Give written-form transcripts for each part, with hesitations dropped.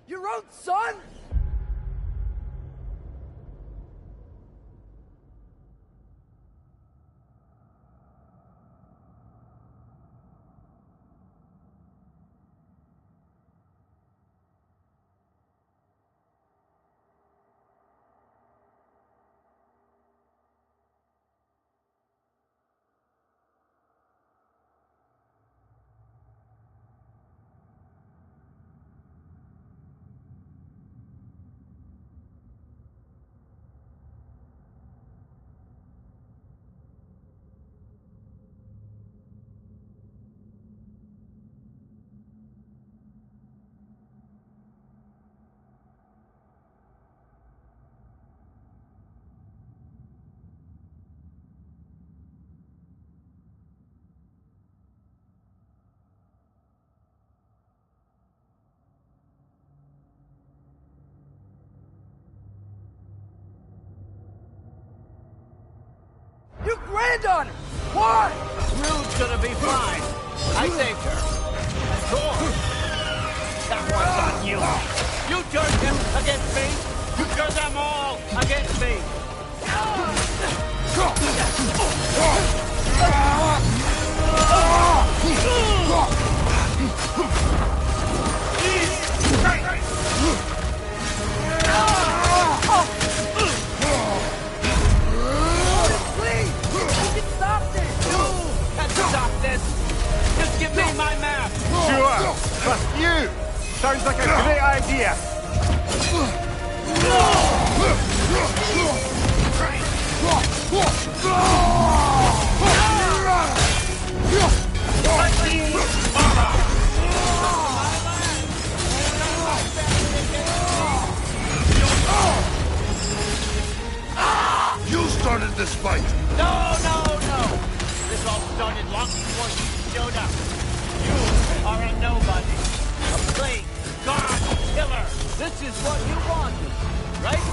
Your own son? Your granddaughter! Why? Rude's gonna be fine. I saved her. And Thor, that one's on you. You turned him against me. You turned them all against me. Just give me my map! Sure! But you! Sounds like a great idea! You started this fight! No! This all started long before you showed up. You are a nobody. A plague, god, killer. This is what you wanted, right?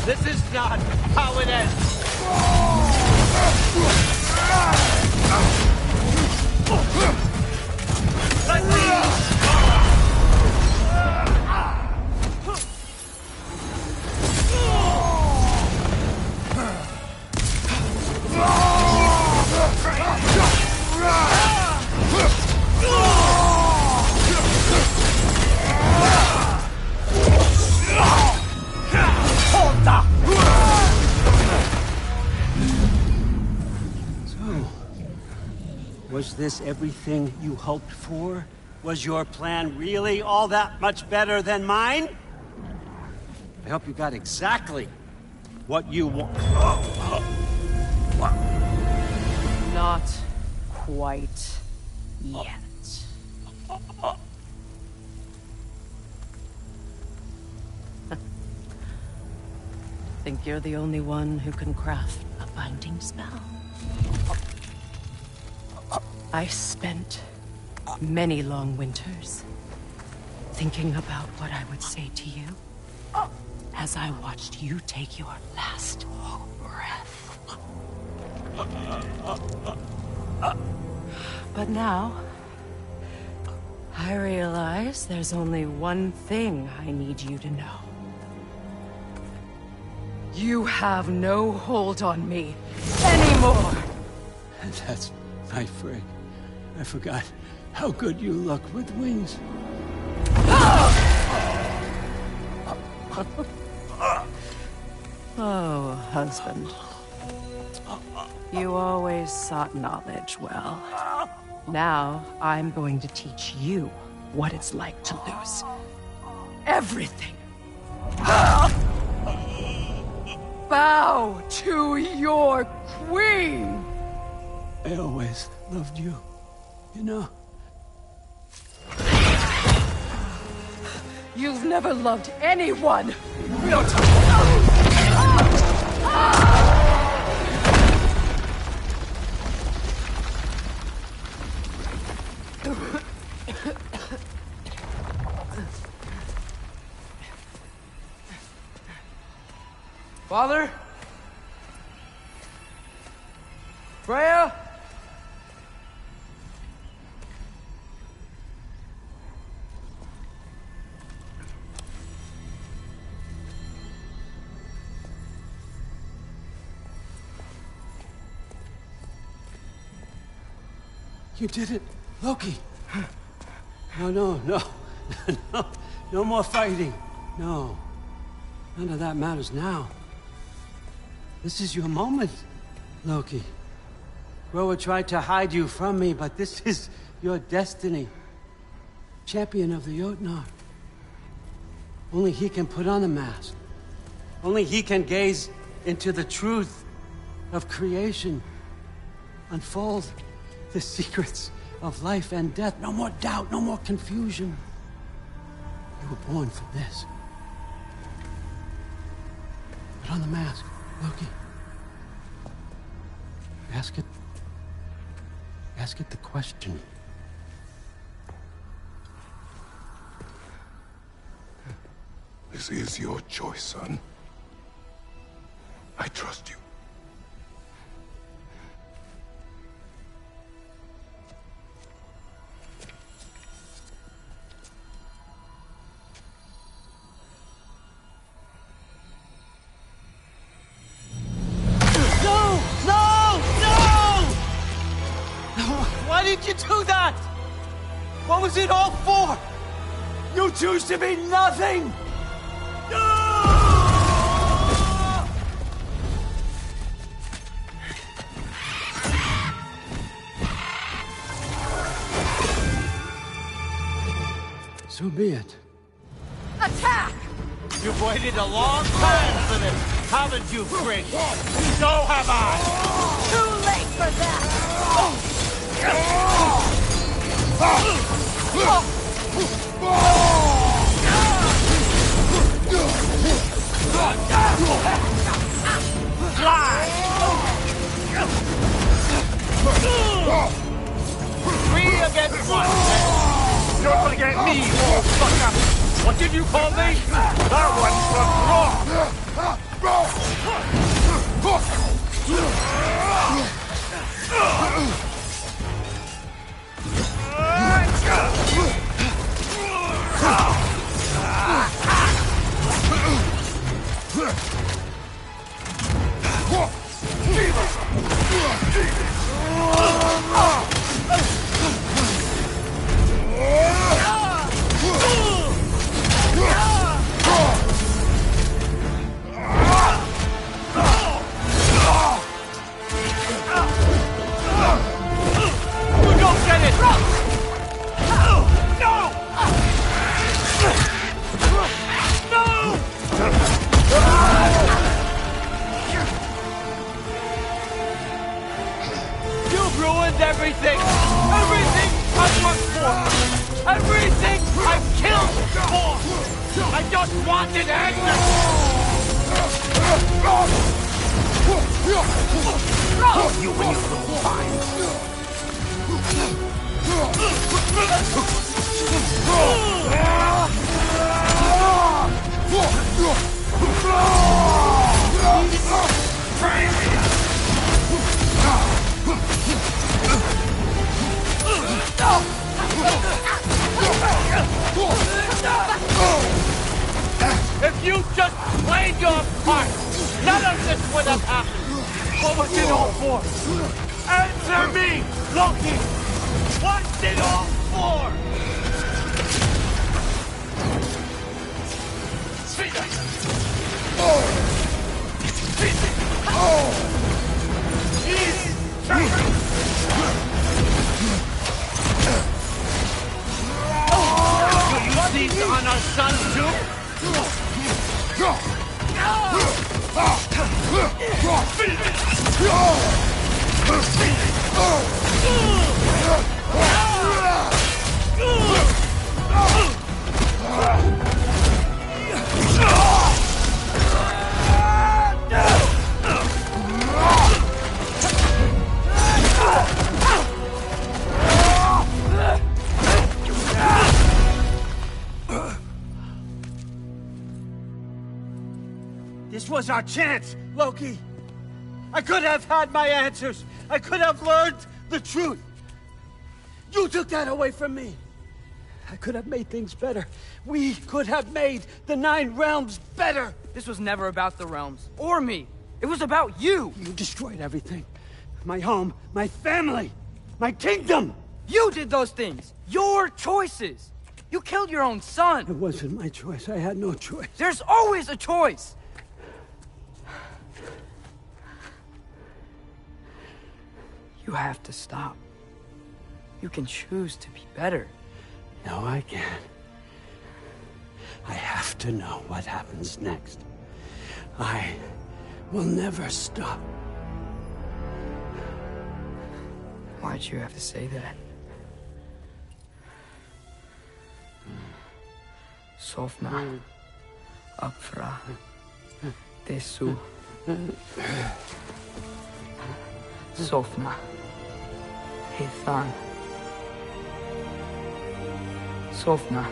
This is not how it ends. Was this everything you hoped for? Was your plan really all that much better than mine? I hope you got exactly what you want. Not quite yet. Think you're the only one who can craft a binding spell? I spent many long winters thinking about what I would say to you as I watched you take your last breath. But now, I realize there's only one thing I need you to know. You have no hold on me anymore! And that's my Frigg. I forgot how good you look with wings. Oh, husband. You always sought knowledge well. Now, I'm going to teach you what it's like to lose everything. Bow to your queen! I always loved you, you know? You've never loved anyone! Father? Freya? You did it, Loki. No. No more fighting. No. None of that matters now. This is your moment, Loki. Groa tried to hide you from me, but this is your destiny. Champion of the Jotnar. Only he can put on the mask. Only he can gaze into the truth of creation. Unfold the secrets of life and death. No more doubt, no more confusion. You were born for this. Put on the mask, Loki. Ask it the question. This is your choice, son. I trust you. Why did you do that? What was it all for? You choose to be nothing! So be it. Attack! You've waited a long time for this, haven't you, Frigg? So have I! Too late for that! Three against one. You're gonna get me, old fucker. What did you call me? That one's You don't get it! You've ruined everything! Everything I've worked for! Everything I've killed for! I just wanted anger! You and your little fine! If you just played your part, none of this would have happened. What was it all for? Answer me, Loki! What's it all for? Do you seize on our son too? This was our chance, Loki. I could have had my answers. I could have learned the truth. You took that away from me. I could have made things better. We could have made the 9 realms better. This was never about the realms, or me. It was about you! You destroyed everything. My home, my family, my kingdom! You did those things! Your choices! You killed your own son! It wasn't my choice. I had no choice. There's always a choice! You have to stop. You can choose to be better. No, I can't. I have to know what happens next. I will never stop. Why'd you have to say that? Sofna. Apfra. Desu. Sofna. Hithan. Sofna.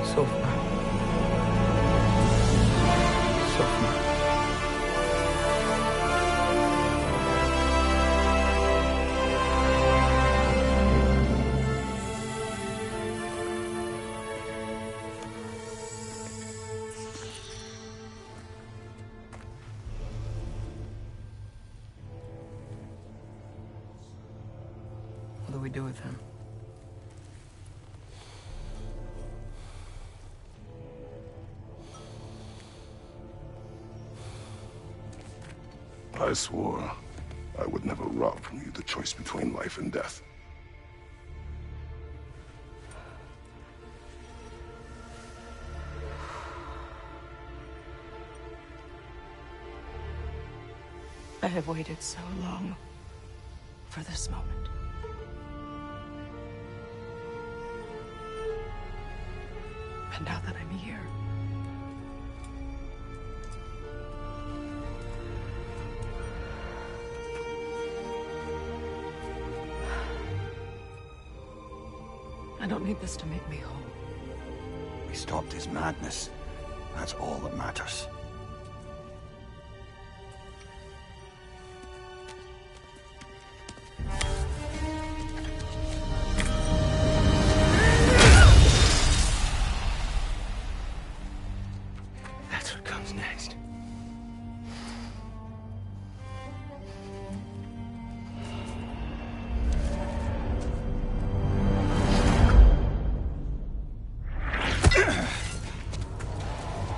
Sofna. Sofna. What do we do with him? I swore I would never rob from you the choice between life and death. I have waited so long for this moment. And now that I'm here, I don't need this to make me whole. We stopped his madness. That's all that matters. That's what comes next.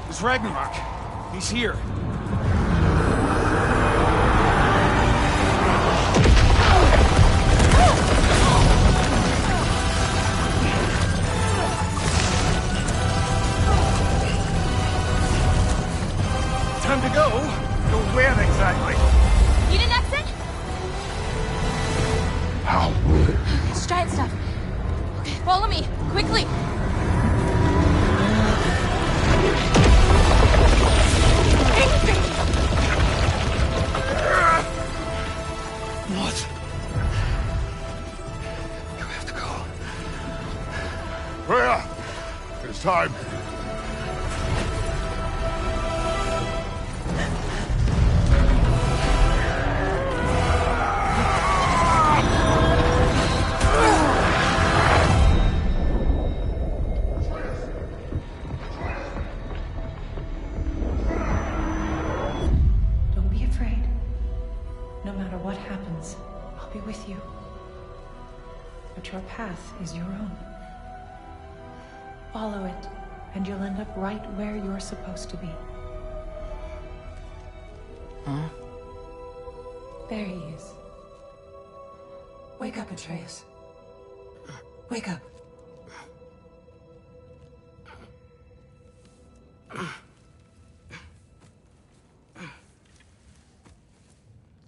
It's Ragnarok. He's here. Time to go. Go where exactly? Need an exit? How? It's giant stuff. Okay, follow me, quickly. What? You have to go. Freya! It's time. path is your own. Follow it, and you'll end up right where you're supposed to be. Huh? There he is. Wake up, Atreus. Wake up.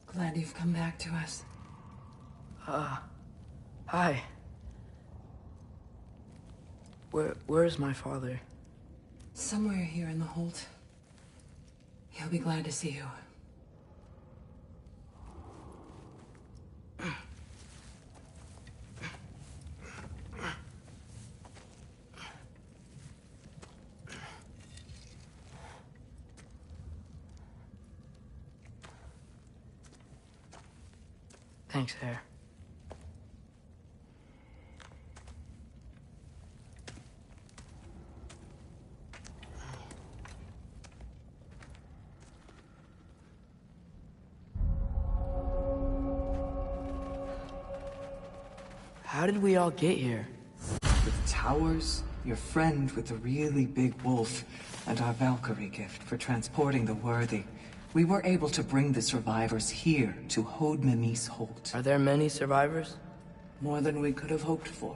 Glad you've come back to us. Hi. Where's my father? Somewhere here in the hold. He'll be glad to see you. Thanks, Hare. How did we all get here? With towers, your friend with the really big wolf, and our Valkyrie gift for transporting the worthy, we were able to bring the survivors here to Hod Mimi's Holt. Are there many survivors? More than we could have hoped for.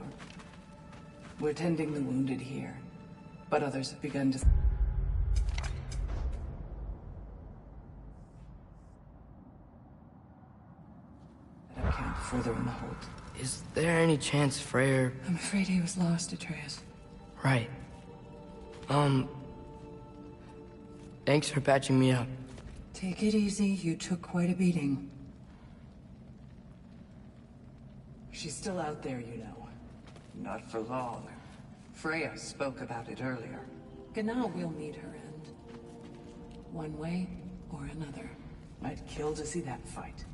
We're tending the wounded here, but others have begun to... at a camp further in the Holt. Is there any chance Freyr... I'm afraid he was lost, Atreus. Right. Thanks for patching me up. Take it easy, you took quite a beating. She's still out there, you know. Not for long. Freya spoke about it earlier. Gna will meet her end. One way or another. I'd kill to see that fight.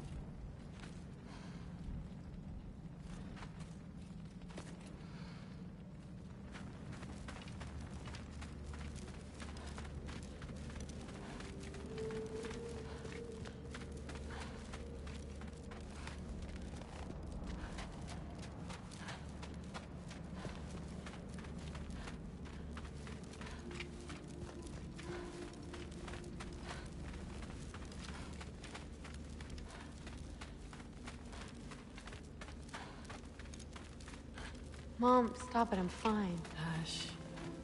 Mom, stop it. I'm fine. Hush.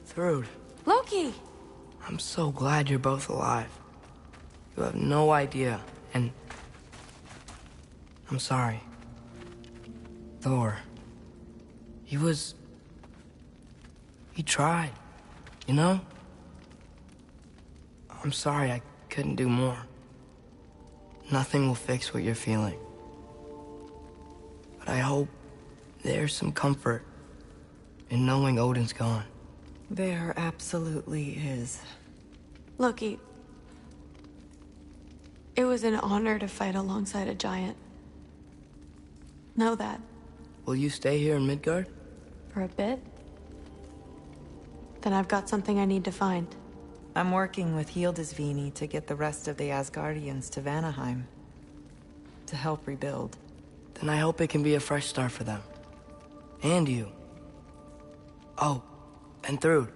Thrud, Loki! I'm so glad you're both alive. You have no idea, and... I'm sorry. Thor. He tried, you know? I'm sorry I couldn't do more. Nothing will fix what you're feeling. But I hope there's some comfort in knowing Odin's gone. There absolutely is. Loki, it was an honor to fight alongside a giant. Know that. Will you stay here in Midgard? For a bit? Then I've got something I need to find. I'm working with Hildisvini to get the rest of the Asgardians to Vanaheim. To help rebuild. Then I hope it can be a fresh start for them. And you. Oh, and Thrud.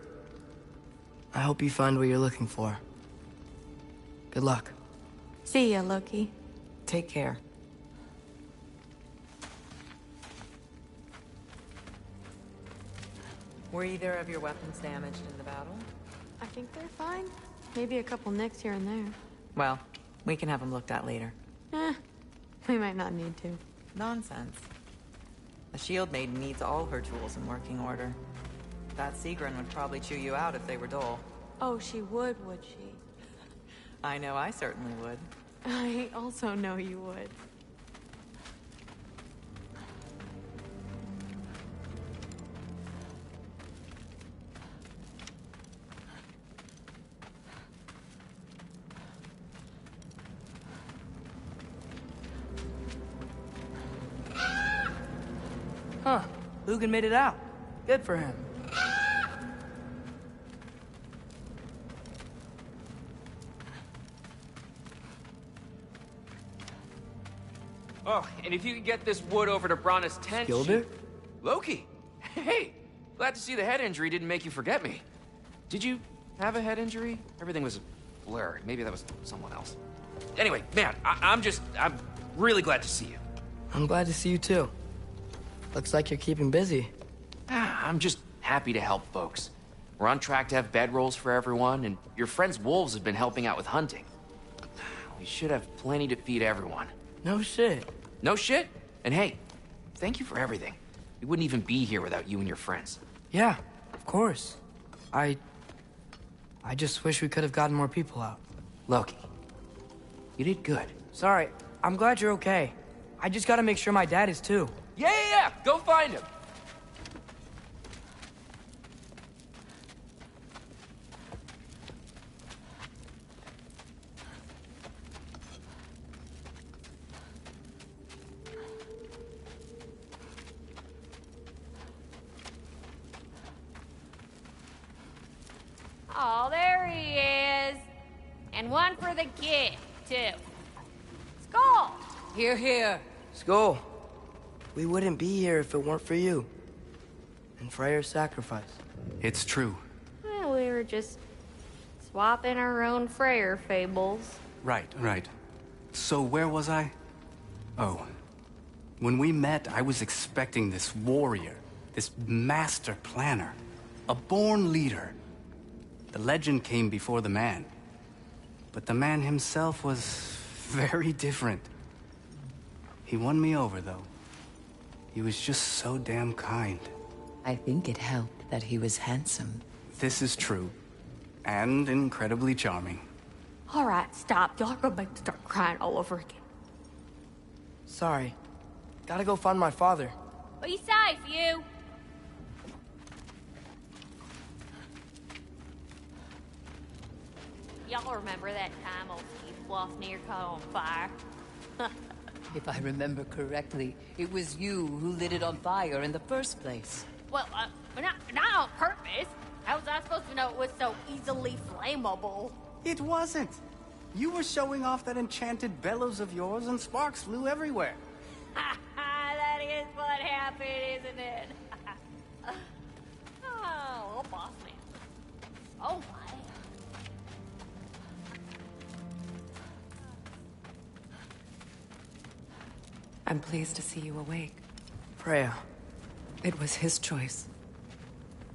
I hope you find what you're looking for. Good luck. See ya, Loki. Take care. Were either of your weapons damaged in the battle? I think they're fine. Maybe a couple nicks here and there. Well, we can have them looked at later. We might not need to. Nonsense. The Shield Maiden needs all her tools in working order. That Sigrun would probably chew you out if they were dull. Oh, she would she? I know I certainly would. I also know you would. Huh. Lugan made it out. Good for him. Oh, and if you could get this wood over to Brana's tent... Skilder? Loki! Hey, glad to see the head injury didn't make you forget me. Did you have a head injury? Everything was a blur. Maybe that was someone else. Anyway, man, I'm really glad to see you. I'm glad to see you too. Looks like you're keeping busy. I'm just happy to help folks. We're on track to have bedrolls for everyone, and your friend's wolves have been helping out with hunting. We should have plenty to feed everyone. No shit. No shit? And hey, thank you for everything. We wouldn't even be here without you and your friends. Yeah, of course. I just wish we could have gotten more people out. Loki, you did good. Sorry, I'm glad you're okay. I just gotta make sure my dad is too. Yeah! Go find him! Oh, there he is. And one for the kid, too. Skull! Here, here. Skull, we wouldn't be here if it weren't for you. And Freyr's sacrifice. It's true. Well, we were just swapping our own Freyr fables. Right. So where was I? Oh. When we met, I was expecting this warrior, this master planner, a born leader. The legend came before the man. But the man himself was very different. He won me over, though. He was just so damn kind. I think it helped that he was handsome. This is true. And incredibly charming. All right, stop. Y'all are gonna make me start crying all over again. Sorry. Gotta go find my father. Be safe, you. Y'all remember that time old Steve Bluff near caught on fire? If I remember correctly, it was you who lit it on fire in the first place. Well, not on purpose. How was I supposed to know it was so easily flammable? It wasn't. You were showing off that enchanted bellows of yours and sparks flew everywhere. That is what happened, isn't it? Oh, boss man. Oh my. I'm pleased to see you awake. Freya. It was his choice.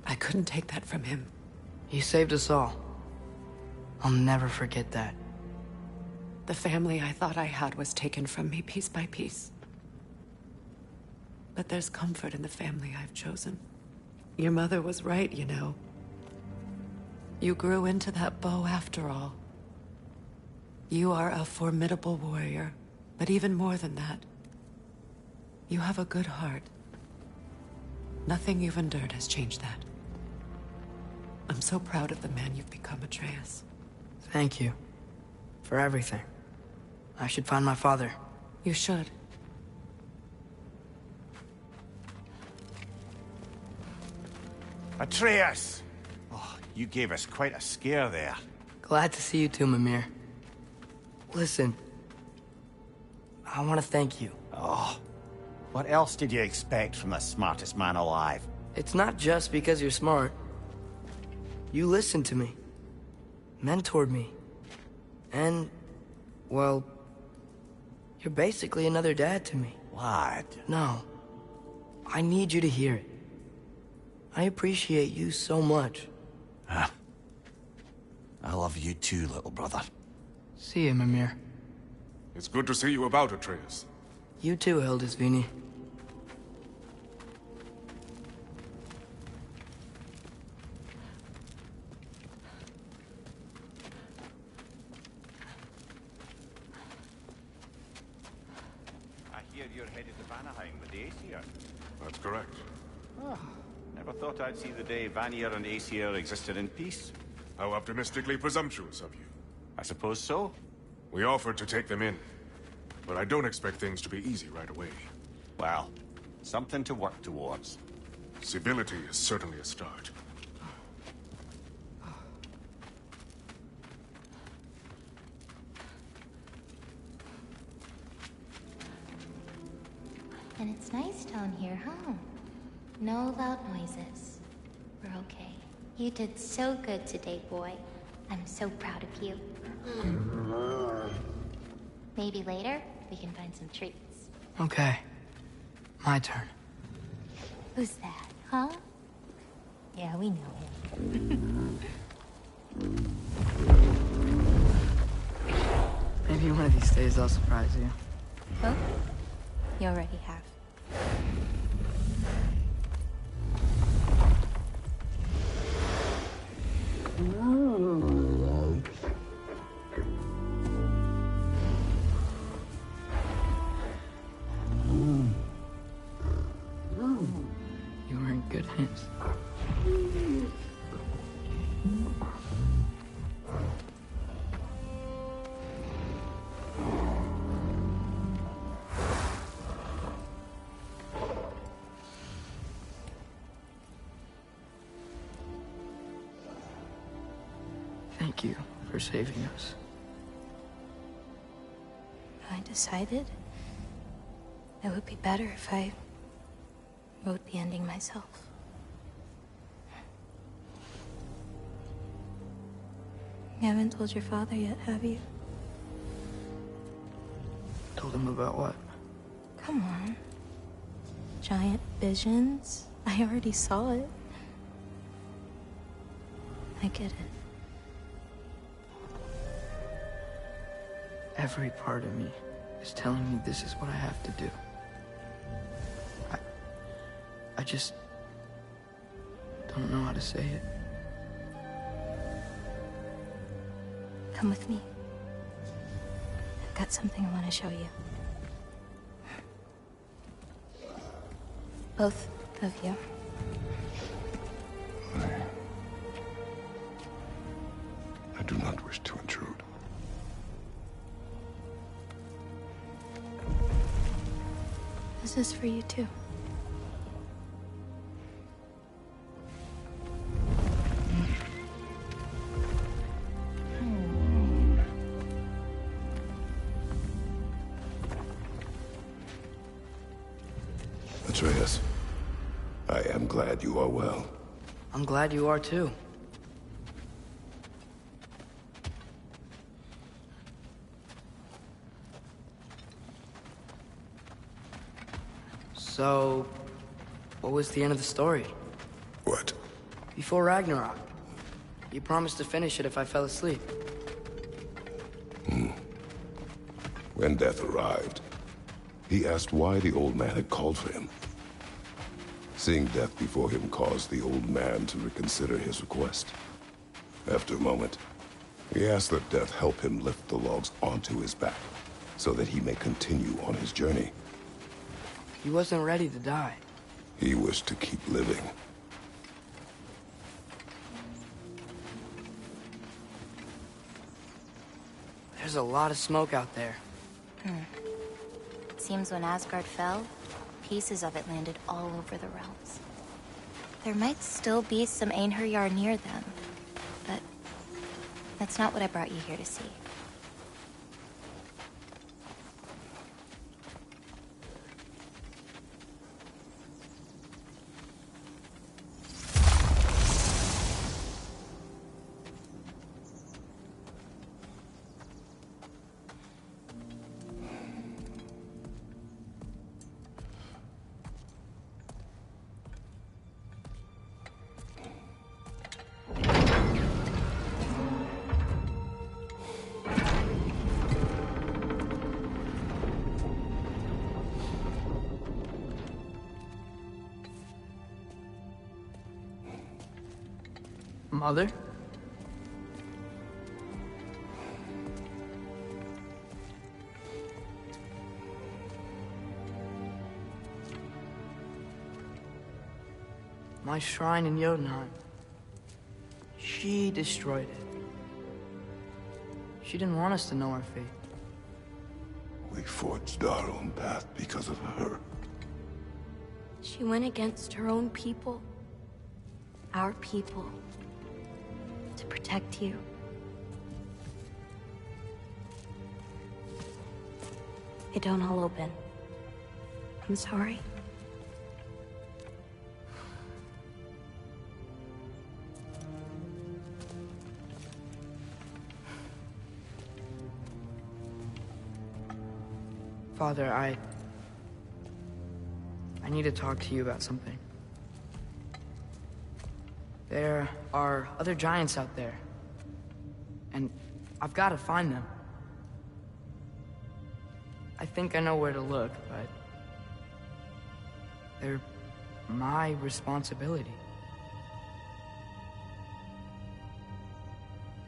I couldn't take that from him. He saved us all. I'll never forget that. The family I thought I had was taken from me piece by piece. But there's comfort in the family I've chosen. Your mother was right, you know. You grew into that bow after all. You are a formidable warrior, but even more than that, you have a good heart. Nothing you've endured has changed that. I'm so proud of the man you've become, Atreus. Thank you. For everything. I should find my father. You should. Atreus! Oh, you gave us quite a scare there. Glad to see you too, Mimir. Listen. I want to thank you. Oh, what else did you expect from the smartest man alive? It's not just because you're smart. You listened to me. Mentored me. And, well, you're basically another dad to me. What? No. I need you to hear it. I appreciate you so much. Huh. I love you too, little brother. See you, Mimir. It's good to see you about, Atreus. You too, Hildisvini. I hear you're headed to Vanaheim with the Aesir. That's correct. Oh, never thought I'd see the day Vanir and Aesir existed in peace. How optimistically presumptuous of you. I suppose so. We offered to take them in, but I don't expect things to be easy right away. Well, something to work towards. Civility is certainly a start. And it's nice down here, huh? No loud noises. We're okay. You did so good today, boy. I'm so proud of you. Maybe later, we can find some treats. Okay. My turn. Who's that, huh? Yeah, we know him. Maybe one of these days I'll surprise you. Oh? You already have. You were in good hands. Thank you for saving us. I decided it would be better if I wrote the ending myself. You haven't told your father yet, have you? Told him about what? Come on. Giant visions? I already saw it. I get it. Every part of me is telling me this is what I have to do. I just don't know how to say it. Come with me. I've got something I want to show you. Both of you. I do not wish to intrude. This is for you too. Atreus, I am glad you are well. I'm glad you are too. So, what was the end of the story? What? Before Ragnarok. You promised to finish it if I fell asleep. When death arrived, he asked why the old man had called for him. Seeing death before him caused the old man to reconsider his request. After a moment, he asked that death help him lift the logs onto his back, so that he may continue on his journey. He wasn't ready to die. He wished to keep living. There's a lot of smoke out there. Seems when Asgard fell, pieces of it landed all over the realms. There might still be some Einherjar near them, but that's not what I brought you here to see. Mother? My shrine in Jotunheim. She destroyed it. She didn't want us to know our fate. We forged our own path because of her. She went against her own people. Our people. To protect you. It don't all open. I'm sorry. Father, I need to talk to you about something. There are other giants out there, and I've got to find them. I think I know where to look, but they're my responsibility.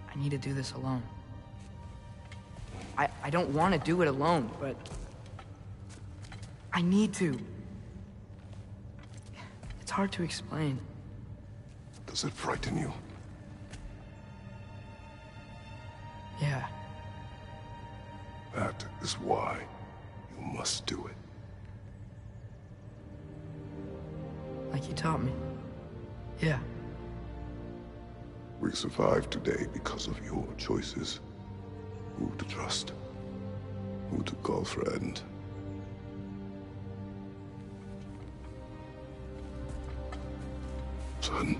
I need to do this alone. I don't want to do it alone, but I need to. It's hard to explain. Does it frighten you? Yeah. That is why you must do it. Like you taught me. Yeah. We survived today because of your choices. Who to trust, who to call friend. Son,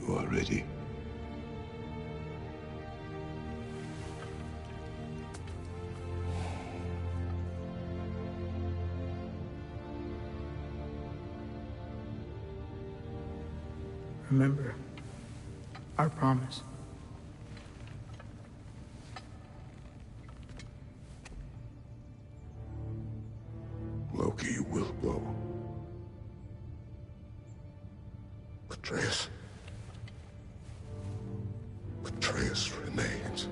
you are ready. Remember our promise. Loki will go. Atreus. Atreus remains.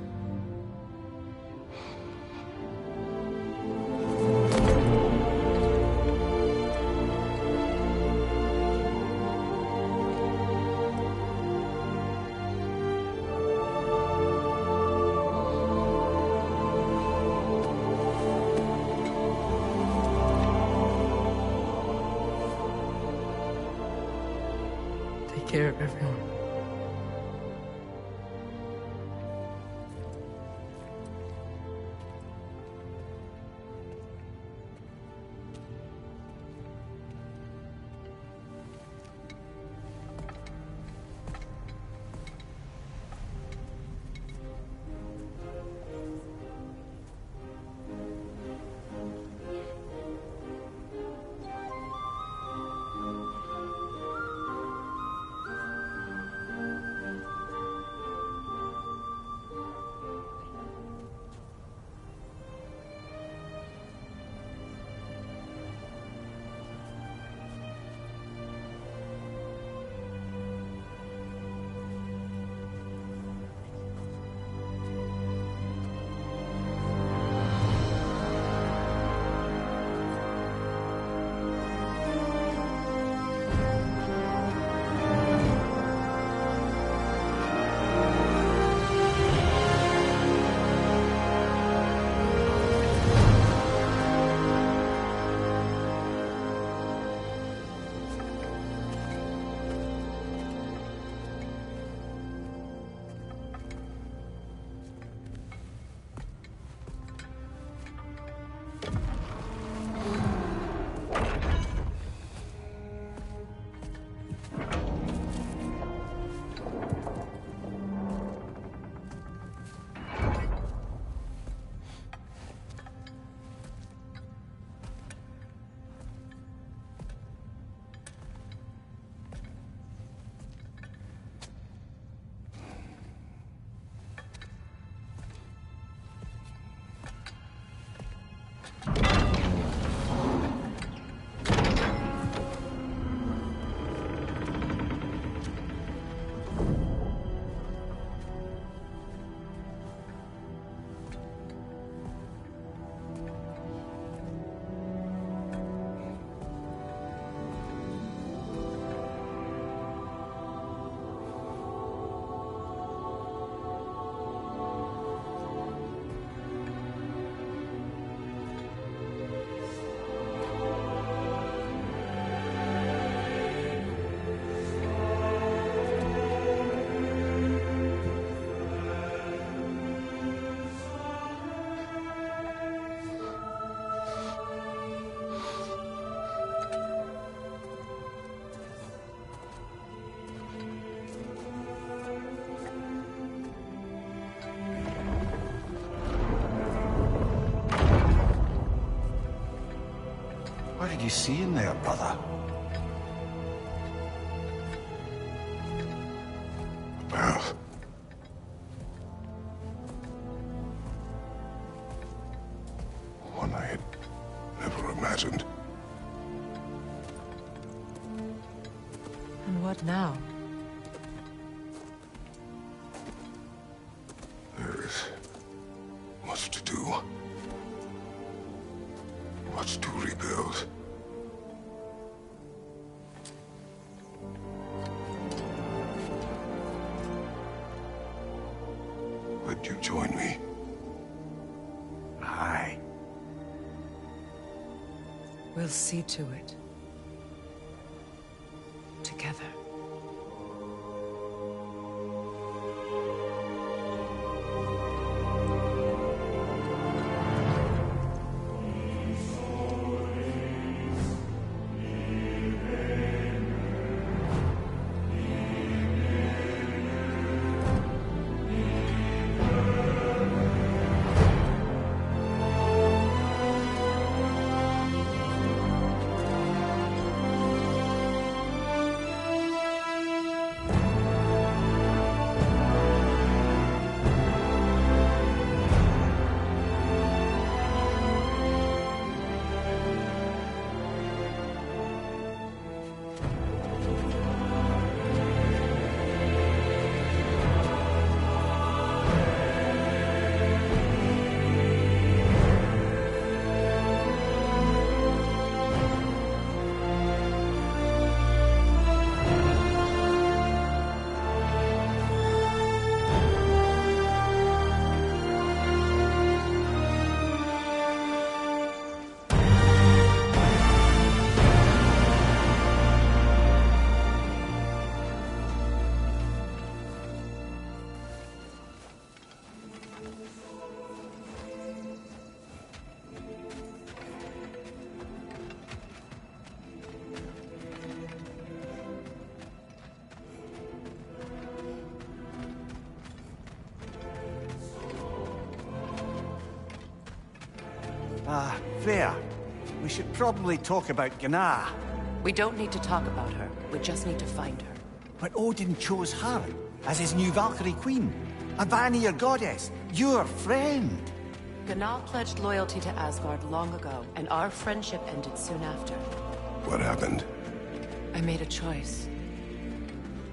Take care of everyone. you seeing there, brother? Path. One I had never imagined. And what now? There is much to do. Much to rebuild. Would you join me? Aye. We'll see to it. Together. Freya. We should probably talk about Gná. We don't need to talk about her. We just need to find her. But Odin chose her as his new Valkyrie queen. A Vanir goddess. Your friend. Gná pledged loyalty to Asgard long ago, and our friendship ended soon after. What happened? I made a choice.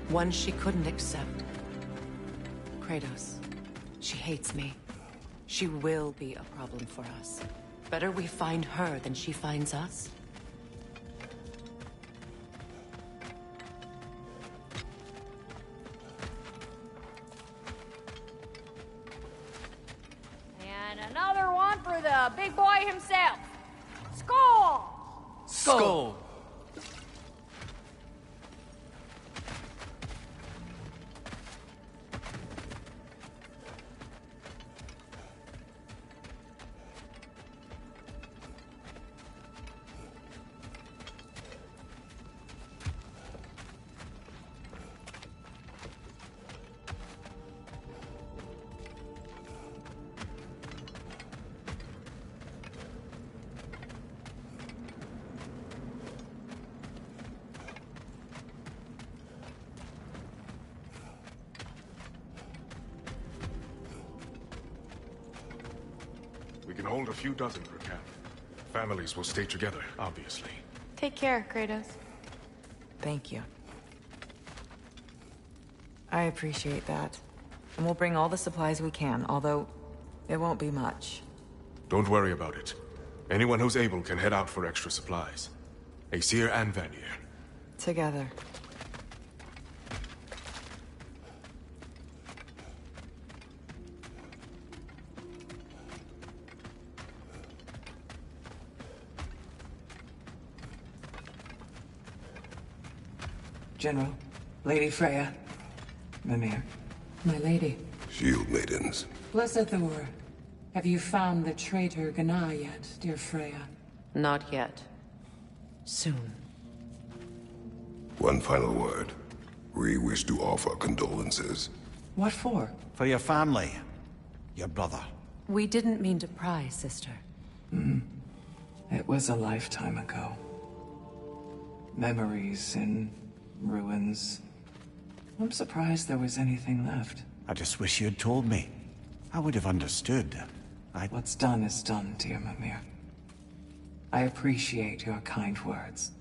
One she couldn't accept. Kratos. She hates me. She will be a problem for us. Better we find her than she finds us. And another one for the big boy himself. Skull! Skull! We can hold a few dozen per camp. Families will stay together, obviously. Take care, Kratos. Thank you. I appreciate that. And we'll bring all the supplies we can, although it won't be much. Don't worry about it. Anyone who's able can head out for extra supplies. Aesir and Vanir. Together. General, Lady Freya, Mimir. My lady. Shield maidens. Blessed Thor. Have you found the traitor Gná yet, dear Freya? Not yet. Soon. One final word. We wish to offer condolences. What for? For your family. Your brother. We didn't mean to pry, sister. It was a lifetime ago. Memories in ruins. I'm surprised there was anything left. I just wish you'd told me. I would have understood. What's done is done, dear Mimir. I appreciate your kind words.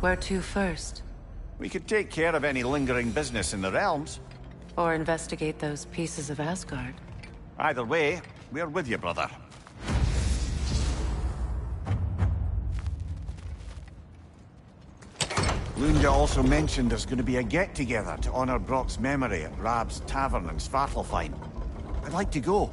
Where to first? We could take care of any lingering business in the realms. Or investigate those pieces of Asgard? Either way, we're with you, brother. Lunda also mentioned there's going to be a get-together to honor Brock's memory at Rab's Tavern in Svartalfheim. I'd like to go.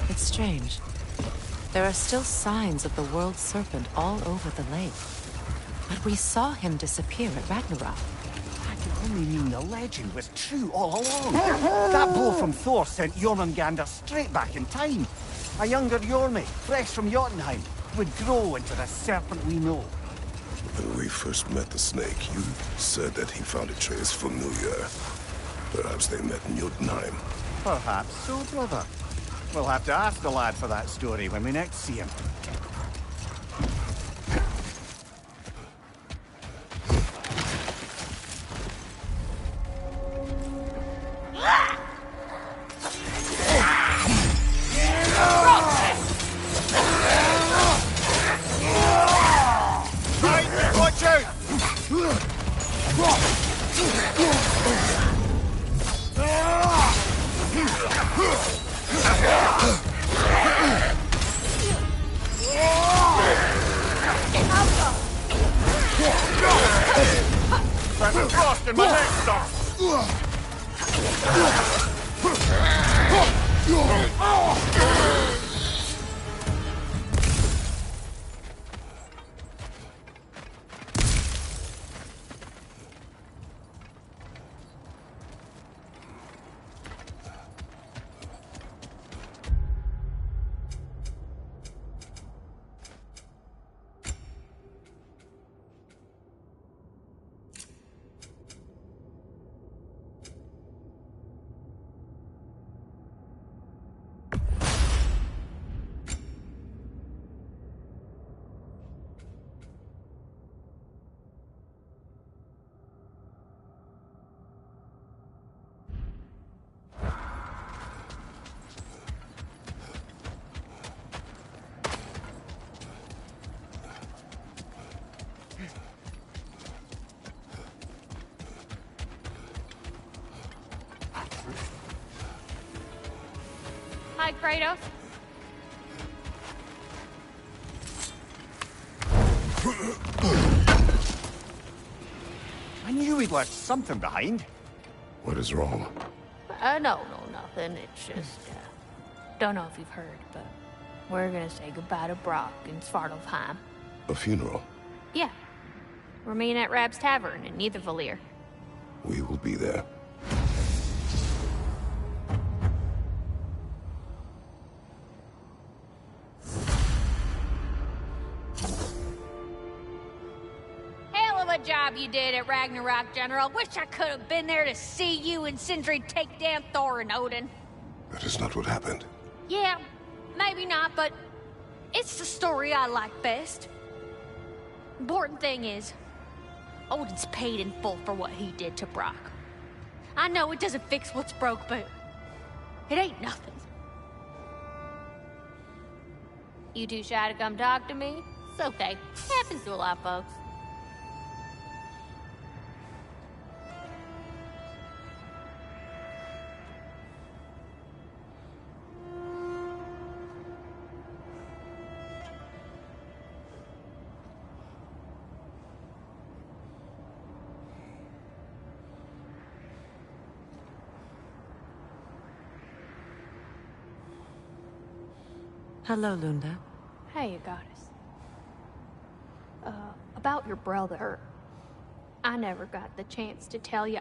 It's strange. There are still signs of the World Serpent all over the lake. But we saw him disappear at Ragnarok. That could only mean the legend was true all along. That blow from Thor sent Jormungandr straight back in time. A younger Jormi, fresh from Jotunheim, would grow into the serpent we know. When we first met the snake, you said that he found Atreus familiar. Perhaps they met in Jotunheim. Perhaps so, brother. We'll have to ask the lad for that story when we next see him. Watch out! That's a frost in my neck stuff! Hi, Kratos. I knew we'd left something behind. What is wrong? No, nothing. It's just, don't know if you've heard, but we're gonna say goodbye to Brock in Svartalfheim. A funeral? Yeah. We're meeting at Rab's Tavern in Nidavellir. We will be there. Hell of a job you did at Ragnarok, General. Wish I could have been there to see you and Sindri take down Thor and Odin. That is not what happened. Yeah, maybe not, but it's the story I like best. Important thing is, Odin's paid in full for what he did to Brock. I know it doesn't fix what's broke, but it ain't nothing. You too shy to come talk to me? It's okay. Happens to a lot of folks. Hello, Lunda. Hey, goddess. About your brother. I never got the chance to tell you.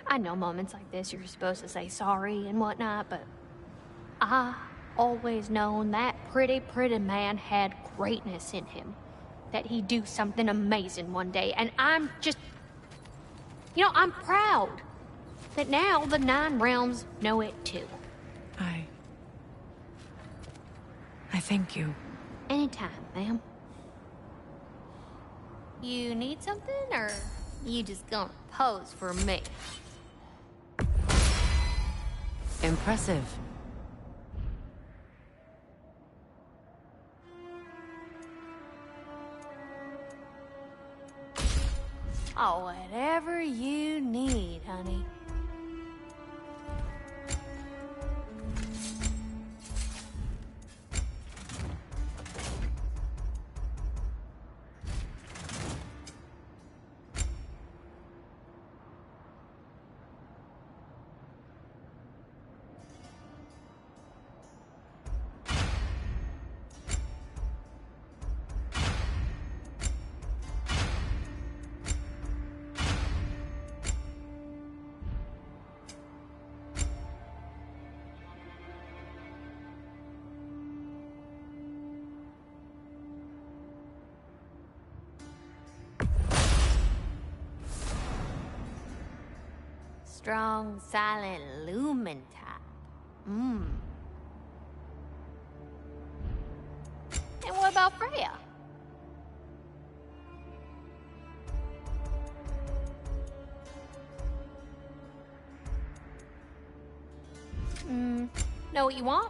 I know moments like this you're supposed to say sorry and whatnot, but I always known that pretty man had greatness in him. That he'd do something amazing one day, and I'm just... You know, I'm proud that now the Nine Realms know it too. I thank you. Anytime, ma'am. You need something, or you just gonna pose for me? Impressive. Oh, whatever you need, honey. Strong, silent lumen type. And what about Freya? Know what you want?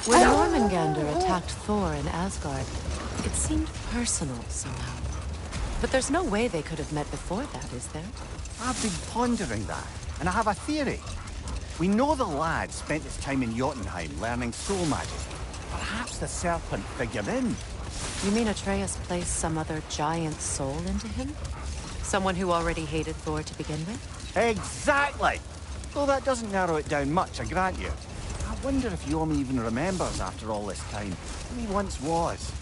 When Jormungandr attacked Thor in Asgard, it seemed personal somehow. But there's no way they could have met before that, is there? I've been pondering that, and I have a theory. We know the lad spent his time in Jotunheim learning soul magic. Perhaps perhaps the serpent figured in. You mean Atreus placed some other giant soul into him? Someone who already hated Thor to begin with? Exactly! Though that doesn't narrow it down much, I grant you. I wonder if Yorm even remembers after all this time who he once was.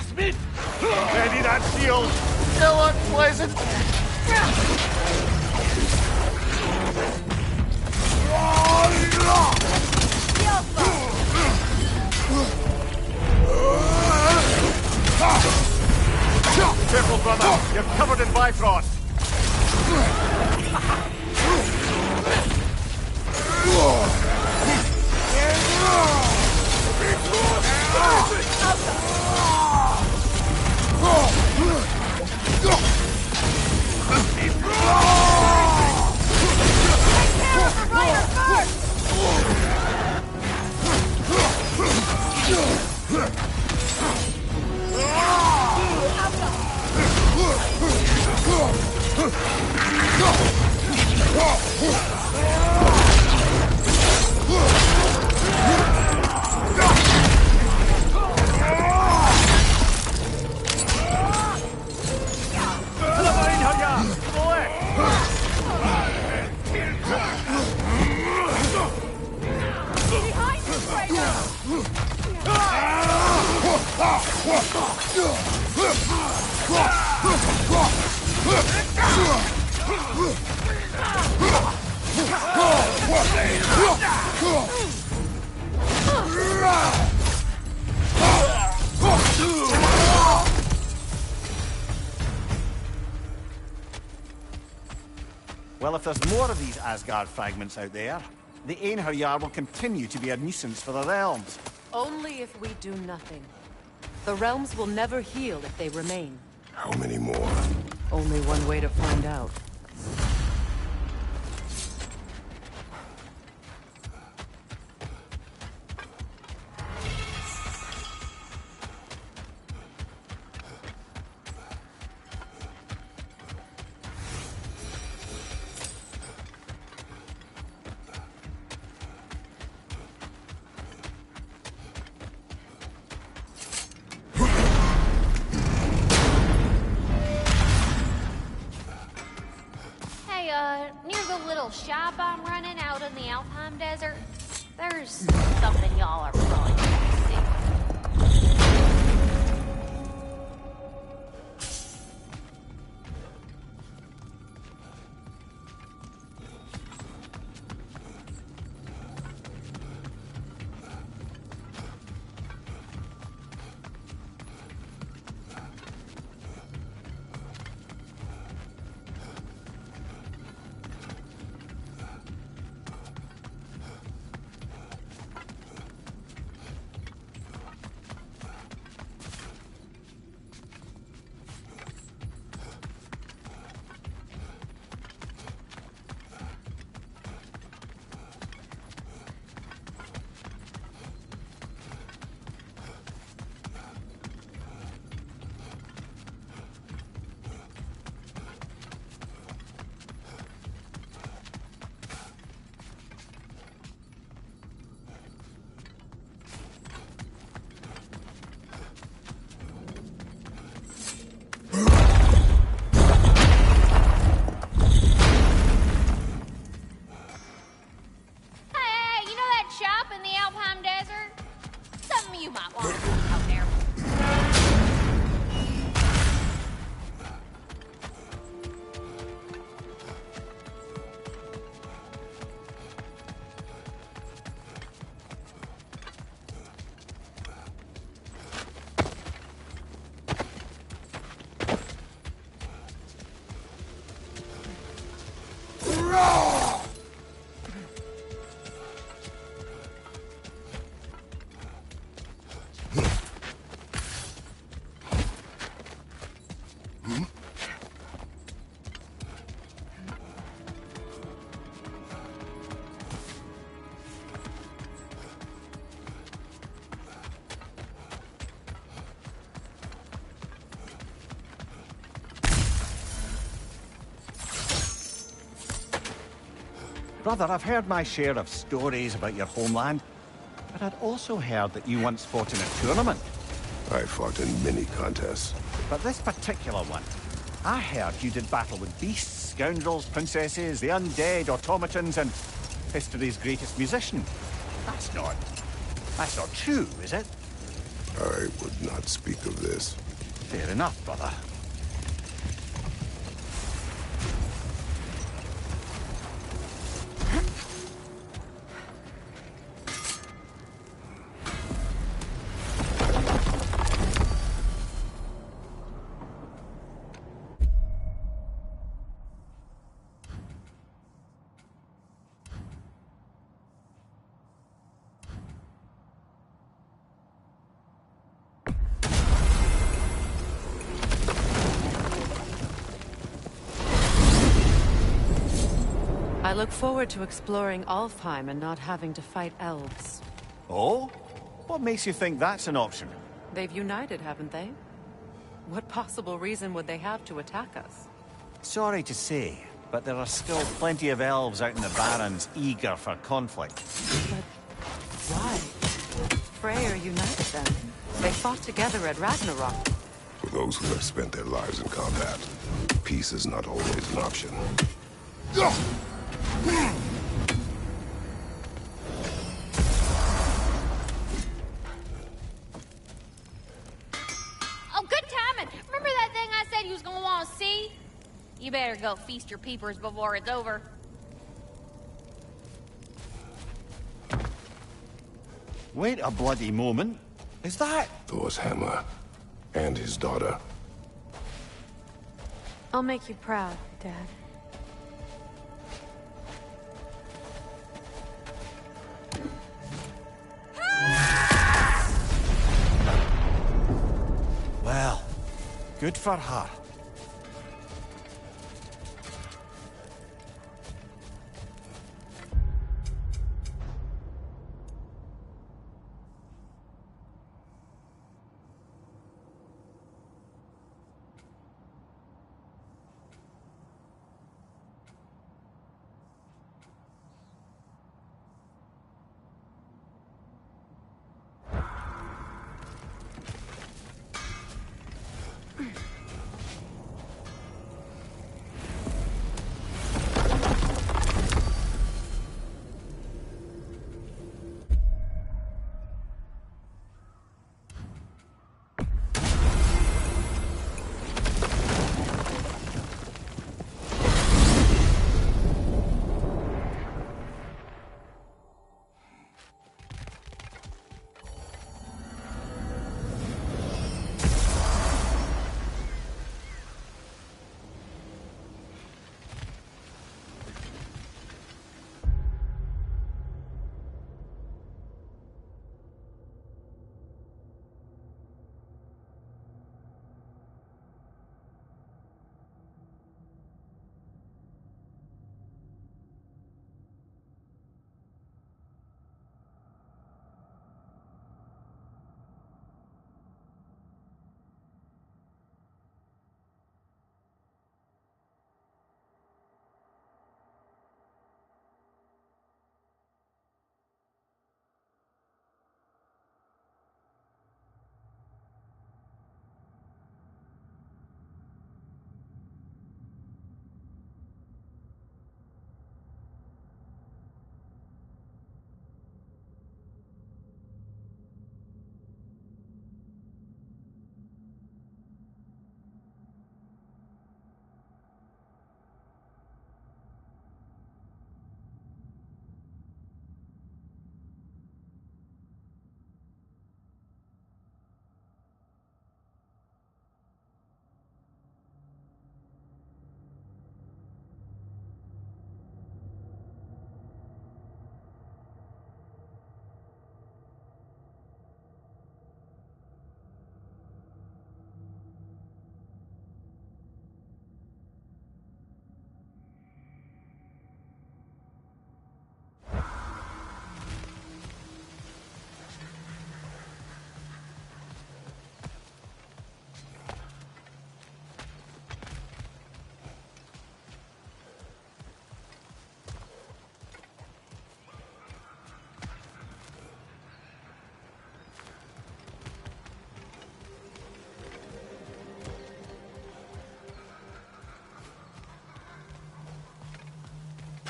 Smith! Ready that shield! Still unpleasant! Careful, brother! You're covered in Bifrost! Well, if there's more of these Asgard fragments out there, the Einherjar will continue to be a nuisance for the realms. Only if we do nothing. The realms will never heal if they remain. How many more? Only one way to find out. Near the little shop I'm running out in the Alfheim Desert, there's something y'all are probably gonna see. you might want to out there. Brother, I've heard my share of stories about your homeland, but I'd also heard that you once fought in a tournament. I fought in many contests. But this particular one, I heard you did battle with beasts, scoundrels, princesses, the undead, automatons, and history's greatest musician. That's not true, is it? I would not speak of this. Fair enough, brother. I look forward to exploring Alfheim and not having to fight elves. Oh? What makes you think that's an option? They've united, haven't they? What possible reason would they have to attack us? Sorry to say, but there are still plenty of elves out in the Barrens eager for conflict. But why? Freyr united them. They fought together at Ragnarok. For those who have spent their lives in combat, peace is not always an option. Oh, good timing. Remember that thing I said you was gonna want to see? You better go feast your peepers before it's over. Wait a bloody moment. Is that... Thor's hammer. And his daughter. I'll make you proud, Dad. Well, good for her.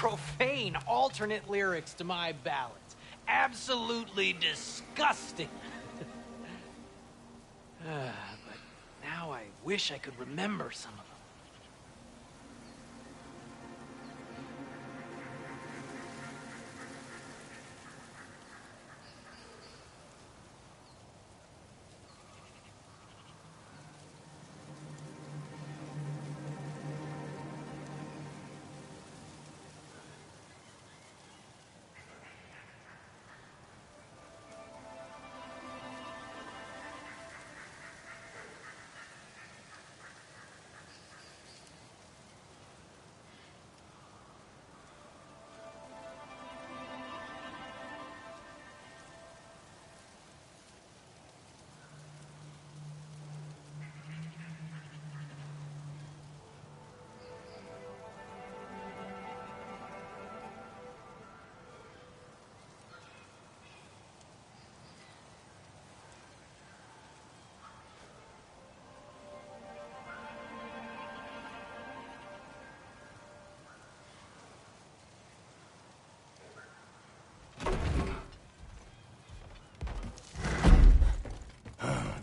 profane alternate lyrics to my ballads. Absolutely disgusting. But now I wish I could remember some of them.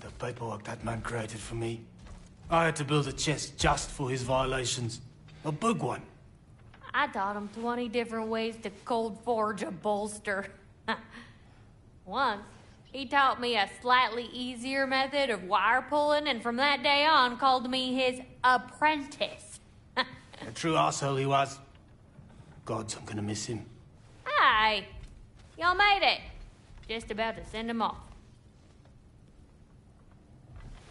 The paperwork that man created for me. I had to build a chest just for his violations. A big one. I taught him 20 different ways to cold forge a bolster. Once, he taught me a slightly easier method of wire pulling, and from that day on called me his apprentice. A true asshole he was. Gods, I'm gonna miss him. Hi! Y'all made it. Just about to send him off.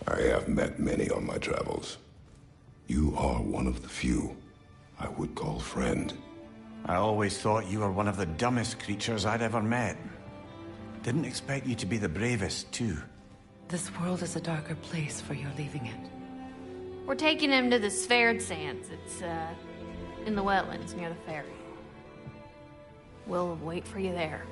I have met many on my travels. You are one of the few I would call friend. I always thought you were one of the dumbest creatures I'd ever met. Didn't expect you to be the bravest, too. This world is a darker place for your leaving it. We're taking him to the Sphaired Sands. It's, in the wetlands near the ferry. We'll wait for you there.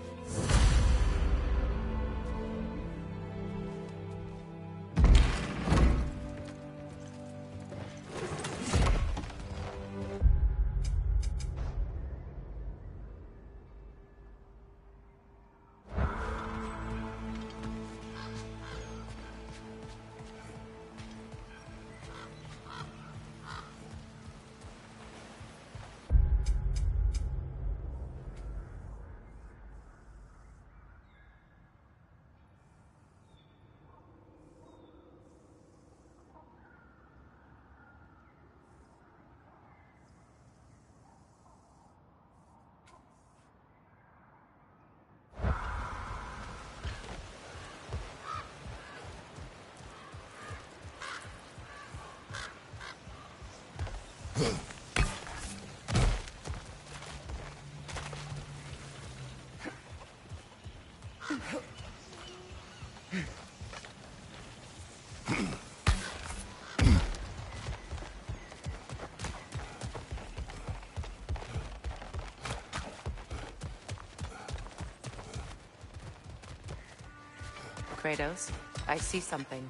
Kratos, I see something.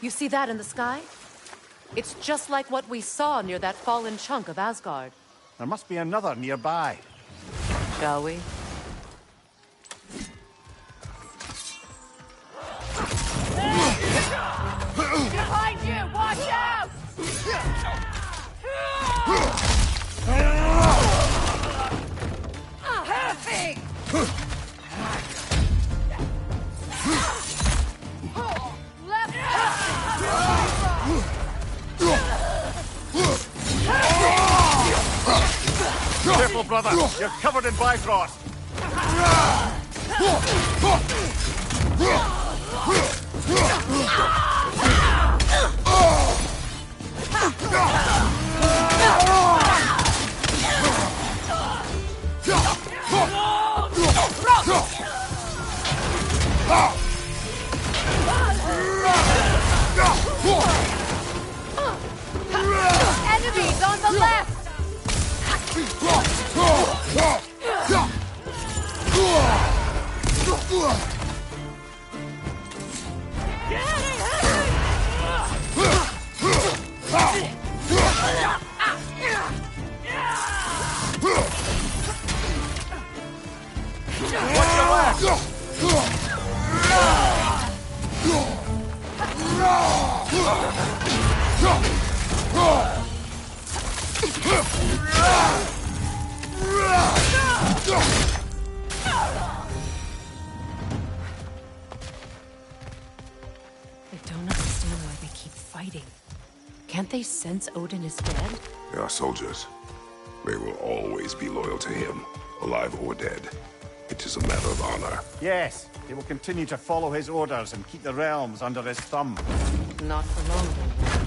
You see that in the sky? It's just like what we saw near that fallen chunk of Asgard. There must be another nearby. Shall we? Behind you! Watch out! Perfect! Careful, brother. You're covered in Bifrost. Enemies on the left! I don't understand why they keep fighting. Can't they sense Odin is dead? They are soldiers. They will always be loyal to him, alive or dead. It is a matter of honor. Yes, they will continue to follow his orders and keep the realms under his thumb. Not for long, they won't.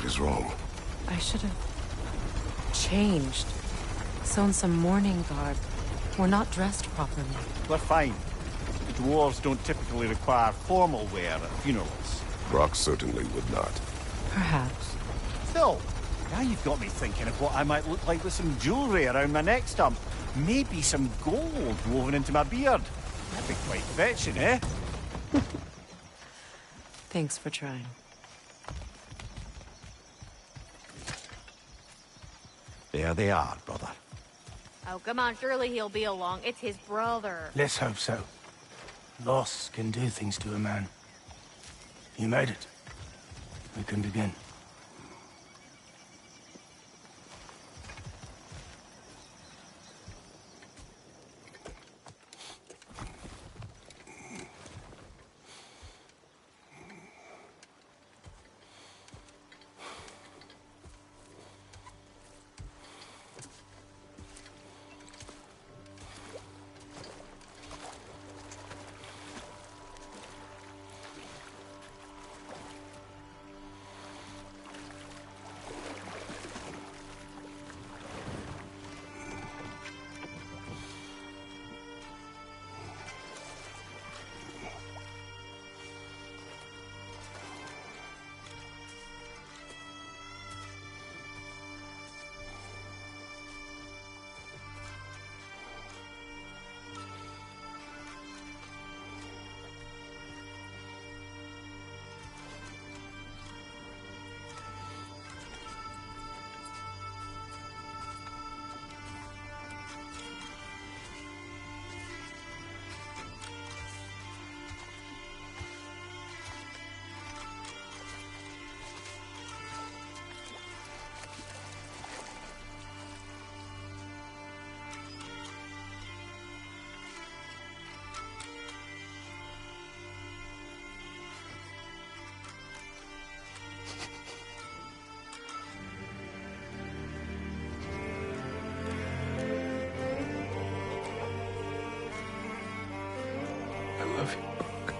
What is wrong? I should have changed. Sewn some mourning garb. We're not dressed properly. We're fine. Dwarves don't typically require formal wear at funerals. Brock certainly would not. Perhaps. Still, now you've got me thinking of what I might look like with some jewellery around my neck stump. Maybe some gold woven into my beard. That'd be quite fetching, eh? Thanks for trying. There they are, brother. Oh, come on, surely he'll be along. It's his brother. Let's hope so. Loss can do things to a man. You made it. We can begin. I love you, Brock.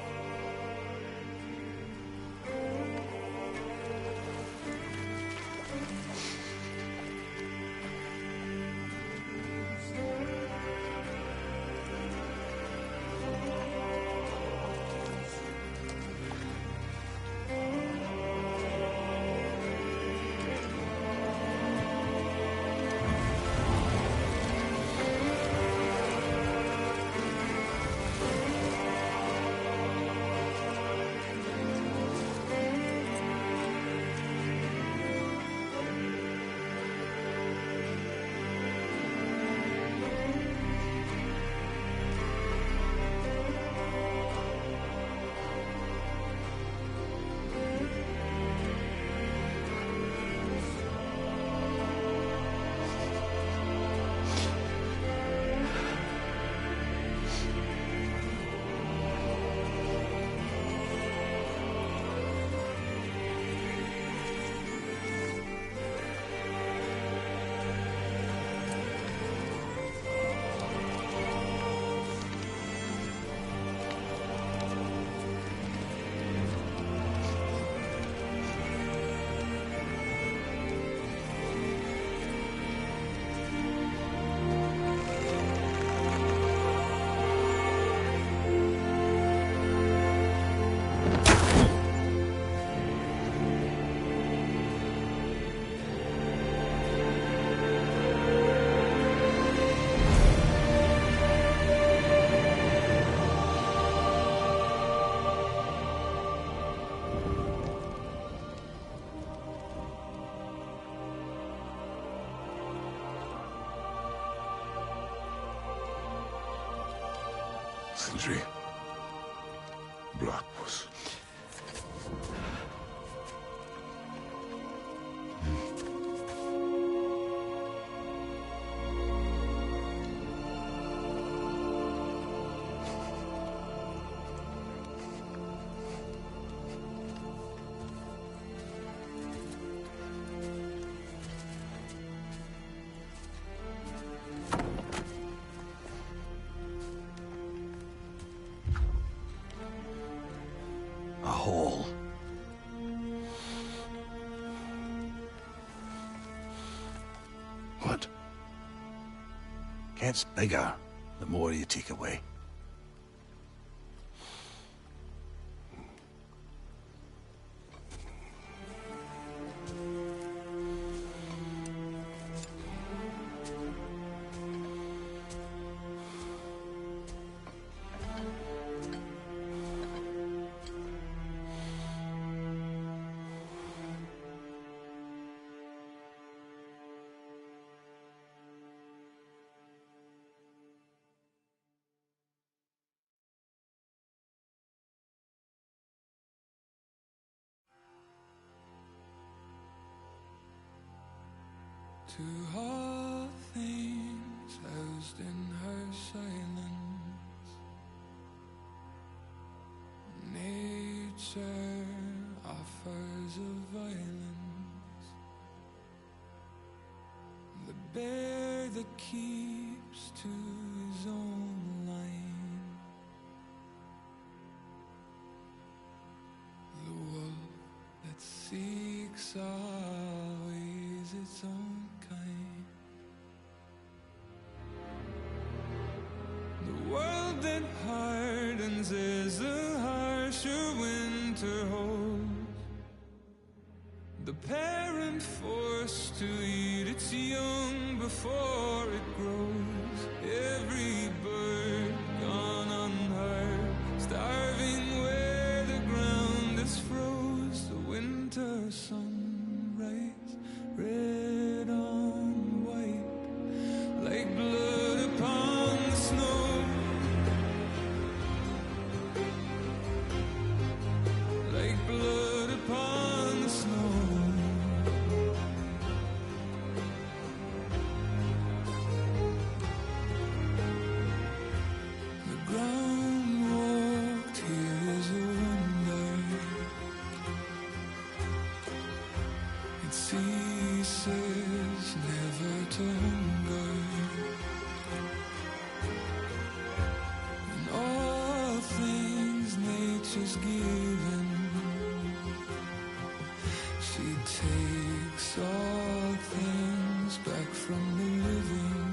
Sindri. Blackpuss. A hole. gets bigger, the more you take away. To all things housed in her silence, nature offers a violence, the bear that keeps to his own line, the wolf that seeks always its own kind. The world that hardens as the harsher winter holds, the parent forced to eat its young before it grows. Every bird gone unheard, starving where the ground is froze. The winter sunrise, red on white, like blood upon the snow. Like blood upon the snow. The ground walked here is a wonder. It ceases never to hunger. And all things nature's given, she takes all things back from the living.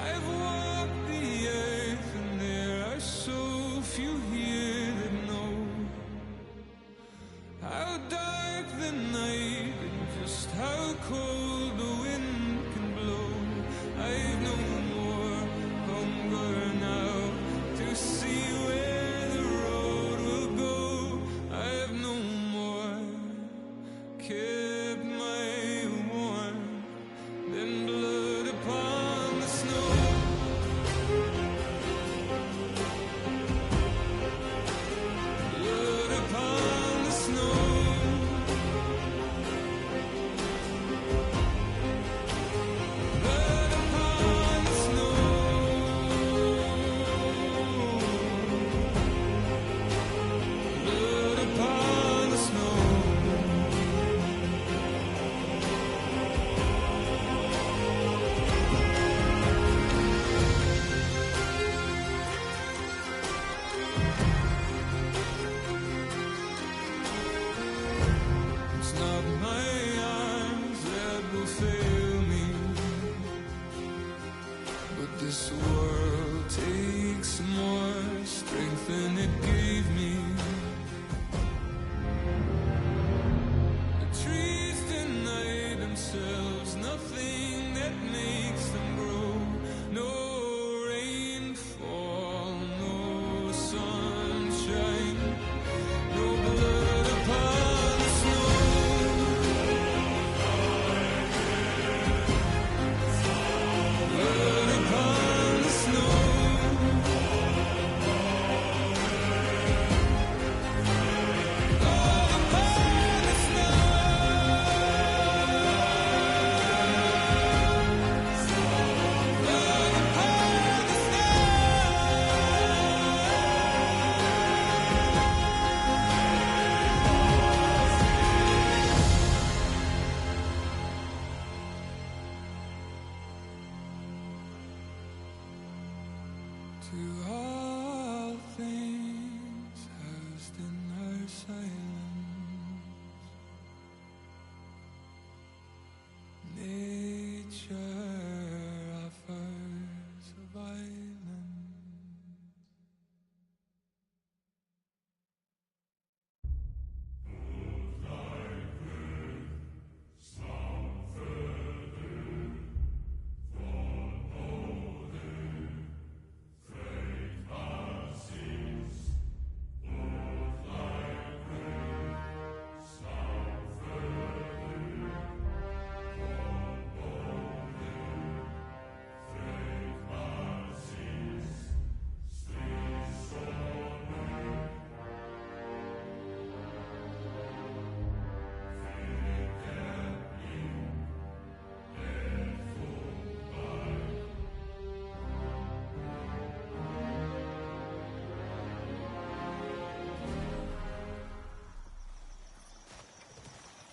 I've walked the earth and there are so few here that know how dark the night and just how cold the wind can blow. I've no more hunger now to see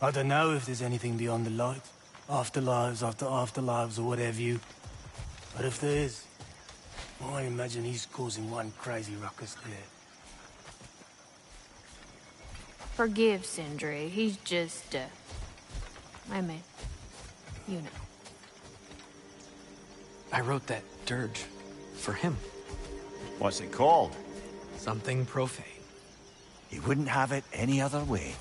I don't know if there's anything beyond the light. Afterlives after afterlives or whatever you. But if there is, I imagine he's causing one crazy ruckus there. Forgive Sindri. He's just, I mean, you know. I wrote that dirge for him. What's it called? Something profane. He wouldn't have it any other way.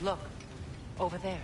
Look, over there.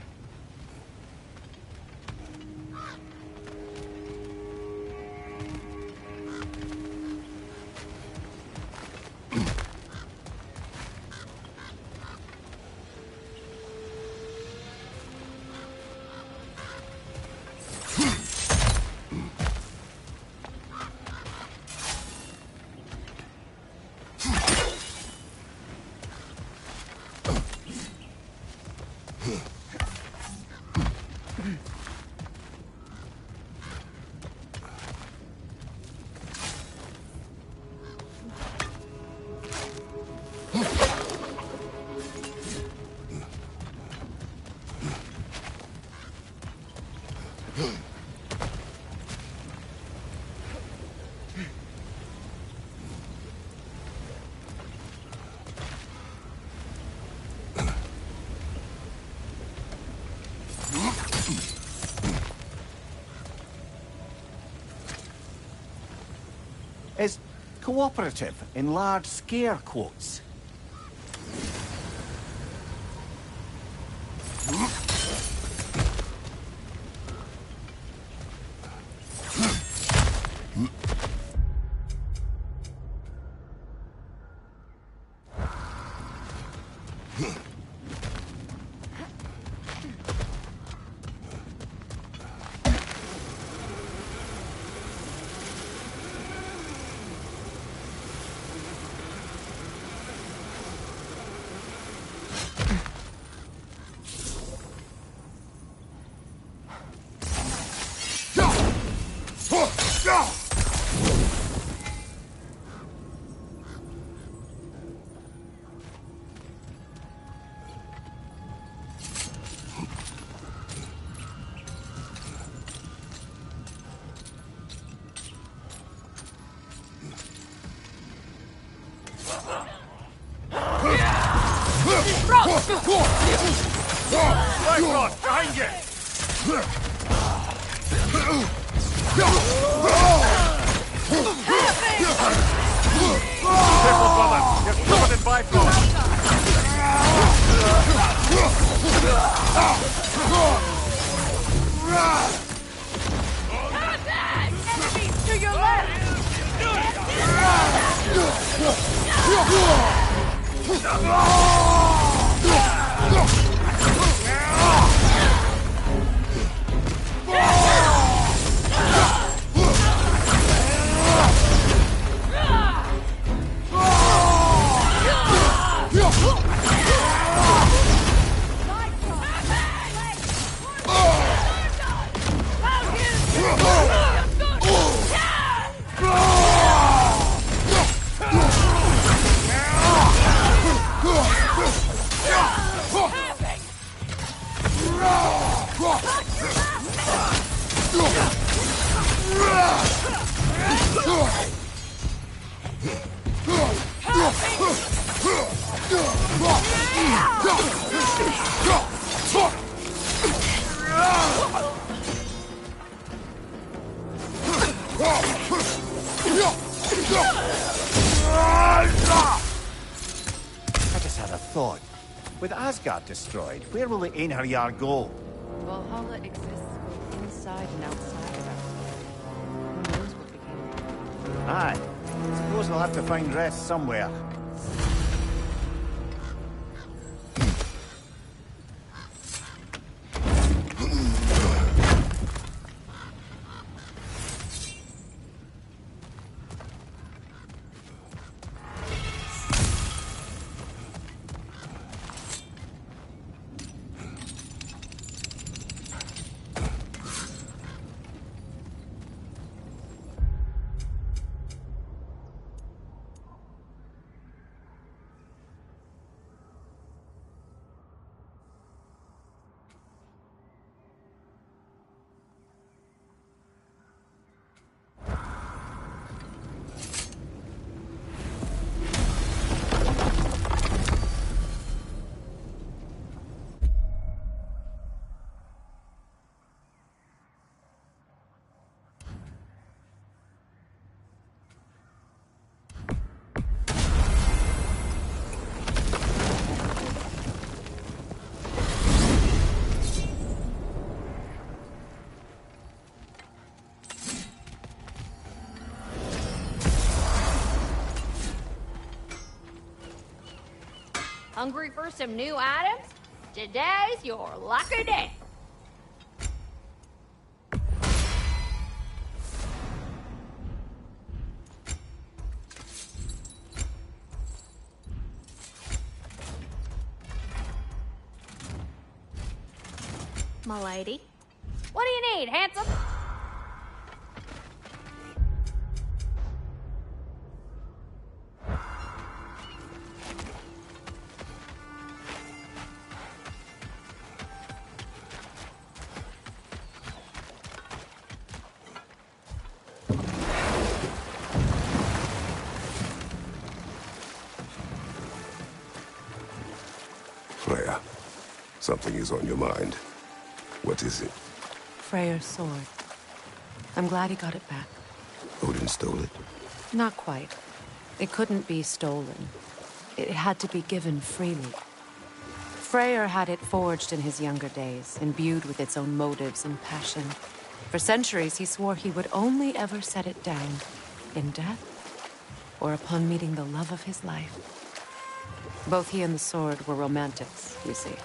Is cooperative in large scare quotes. Bifrost, behind you! Careful, brother! You're covered in Bifrost! Enemies to your left! I just had a thought. With Asgard destroyed, where will the Einherjar go? Valhalla exists both inside and outside of us. Who knows what became of it? Aye. Suppose we'll have to find rest somewhere. Hungry for some new items? Today's your lucky day. My lady. What do you need, handsome? Freya, something is on your mind. What is it? Freyr's sword. I'm glad he got it back. Odin stole it? Not quite. It couldn't be stolen. It had to be given freely. Freyr had it forged in his younger days, imbued with its own motives and passion. For centuries, he swore he would only ever set it down in death or upon meeting the love of his life. Both he and the sword were romantics, you see.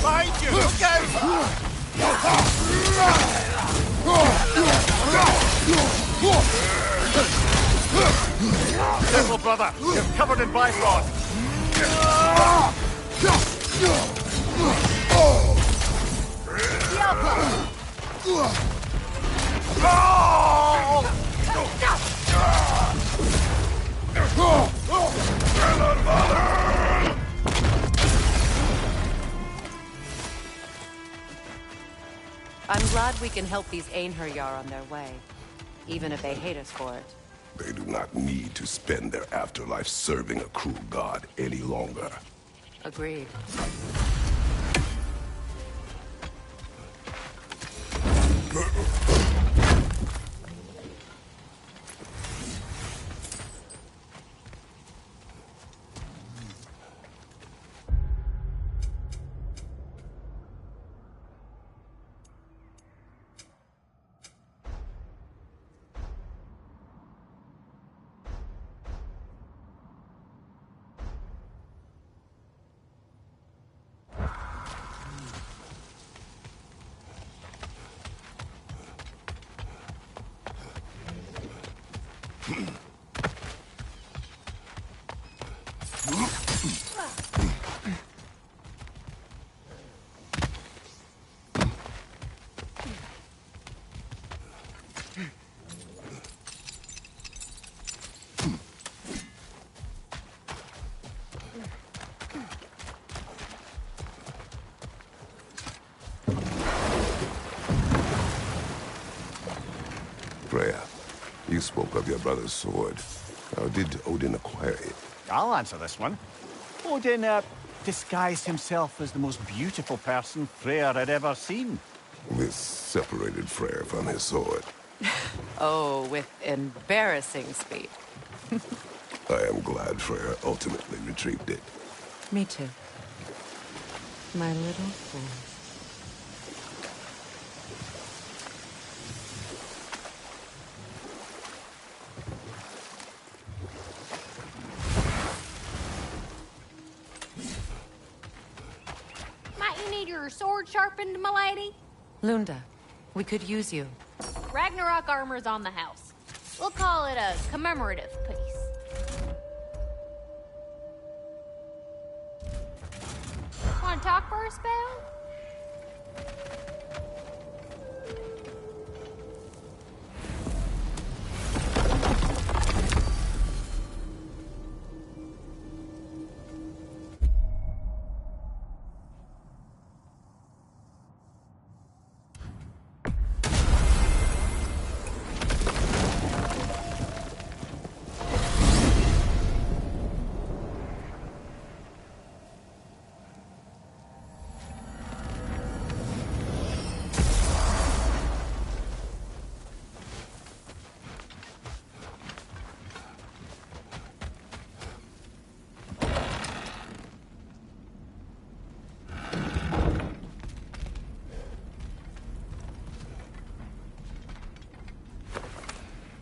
Behind you! Look out! Careful, brother! You're covered in Bifrost! I'm glad we can help these Einherjar on their way, even if they hate us for it. They do not need to spend their afterlife serving a cruel god any longer. Agreed. Freya, you spoke of your brother's sword. How did Odin acquire it? I'll answer this one. Odin, disguised himself as the most beautiful person Freyr had ever seen. This separated Freyr from his sword. Oh, with embarrassing speed. I am glad Freyr ultimately retrieved it. Me too. My little fool. Might you need your sword sharpened, milady? Lunda, we could use you. Ragnarok armor's on the house. We'll call it a commemorative a spell?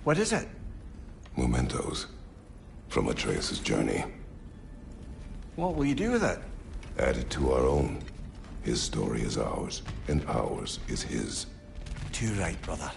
What is it? Mementos from Atreus' journey. What will you do with it? Add it to our own. His story is ours, and ours is his. Too right, brother.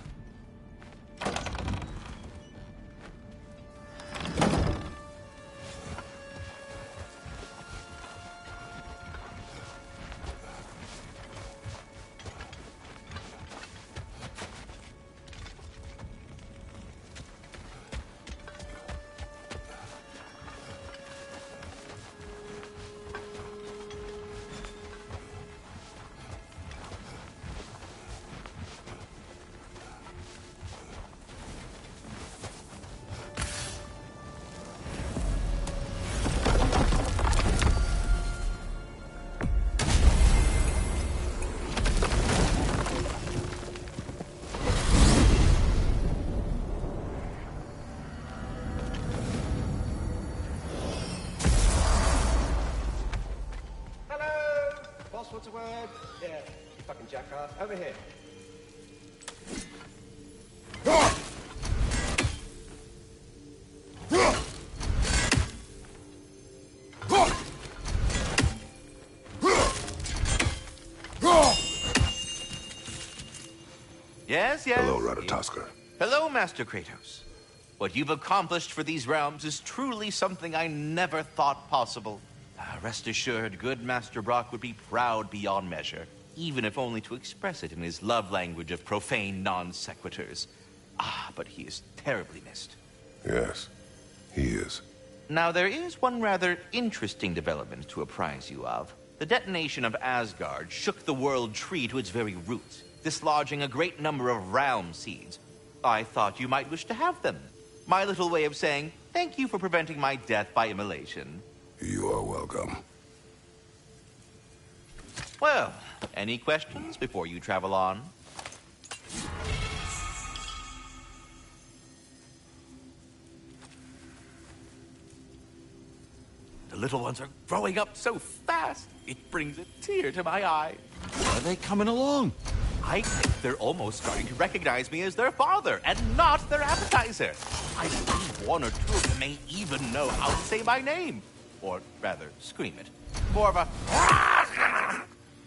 What's the word? Yeah, you fucking jackass. Over here. Yes, yes. Hello, Ratatoskr. Hello, Master Kratos. What you've accomplished for these realms is truly something I never thought possible. Rest assured, good Master Brock would be proud beyond measure, even if only to express it in his love language of profane non-sequiturs. But he is terribly missed. Yes, he is. Now, there is one rather interesting development to apprise you of. The detonation of Asgard shook the world tree to its very roots, dislodging a great number of realm seeds. I thought you might wish to have them. My little way of saying, thank you for preventing my death by immolation. You are welcome. Well, any questions before you travel on? The little ones are growing up so fast, it brings a tear to my eye. Are they coming along? I think they're almost starting to recognize me as their father, and not their appetizer. I believe one or two of them may even know how to say my name. Or rather, scream it. More of a...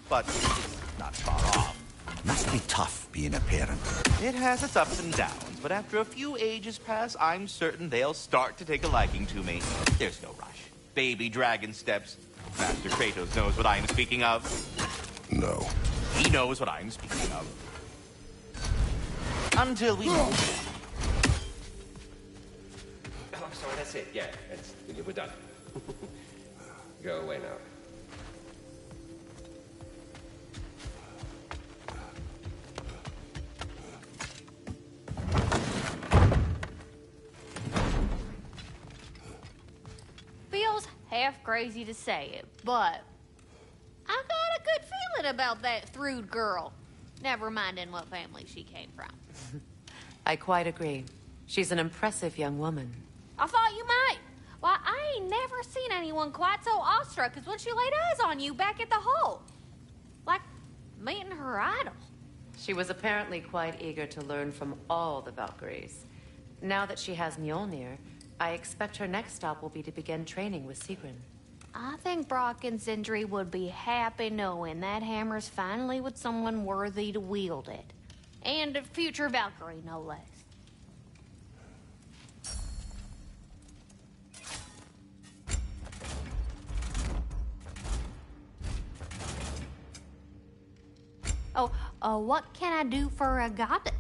But it's not far off. Must be tough being a parent. It has its ups and downs, but after a few ages pass, I'm certain they'll start to take a liking to me. There's no rush. Baby dragon steps. Master Kratos knows what I'm speaking of. No. He knows what I'm speaking of. Until we move. Oh, sorry, that's it. Yeah, we're done. Go away now. Feels half crazy to say it, but I got a good feeling about that Thrud girl. Never minding what family she came from. I quite agree. She's an impressive young woman. I thought you might. Why, I ain't never seen anyone quite so awestruck as when she laid eyes on you back at the hole. Like meeting her idol. She was apparently quite eager to learn from all the Valkyries. Now that she has Mjolnir, I expect her next stop will be to begin training with Sigrun. I think Brock and Sindri would be happy knowing that hammer's finally with someone worthy to wield it. And a future Valkyrie, no less. What can I do for a goddess?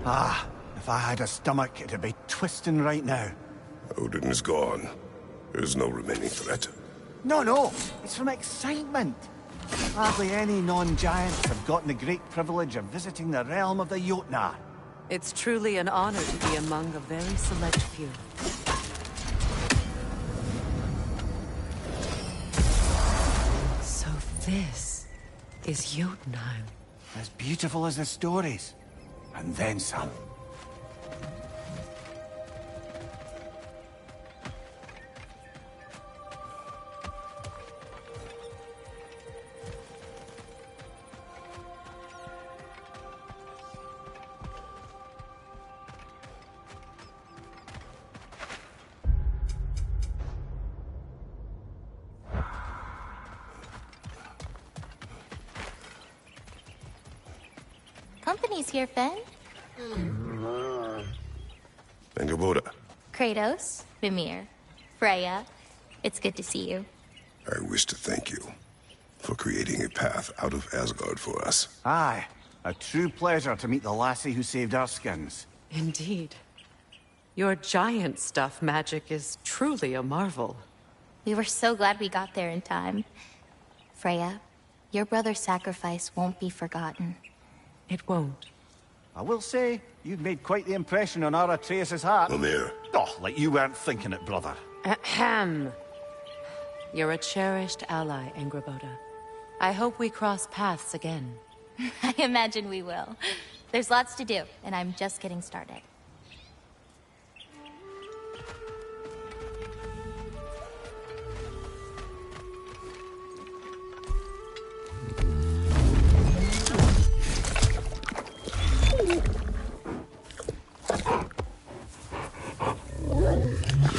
Ah, if I had a stomach, it'd be twisting right now. Odin is gone. There's no remaining threat. No, it's from excitement. Hardly any non-giants have gotten the great privilege of visiting the realm of the Jotnar. It's truly an honor to be among a very select few. So this is Jotunheim. As beautiful as the stories. And then some. Company's here, Finn. Angerboda. Kratos, Mimir, Freya. It's good to see you. I wish to thank you for creating a path out of Asgard for us. Aye, a true pleasure to meet the lassie who saved our skins. Indeed. Your giant stuff magic is truly a marvel. We were so glad we got there in time. Freya, your brother's sacrifice won't be forgotten. It won't. I will say, you've made quite the impression on our Atreus' heart. Mimir. Oh, like you weren't thinking it, brother. Ahem. You're a cherished ally, Angerboda. I hope we cross paths again. I imagine we will. There's lots to do, and I'm just getting started.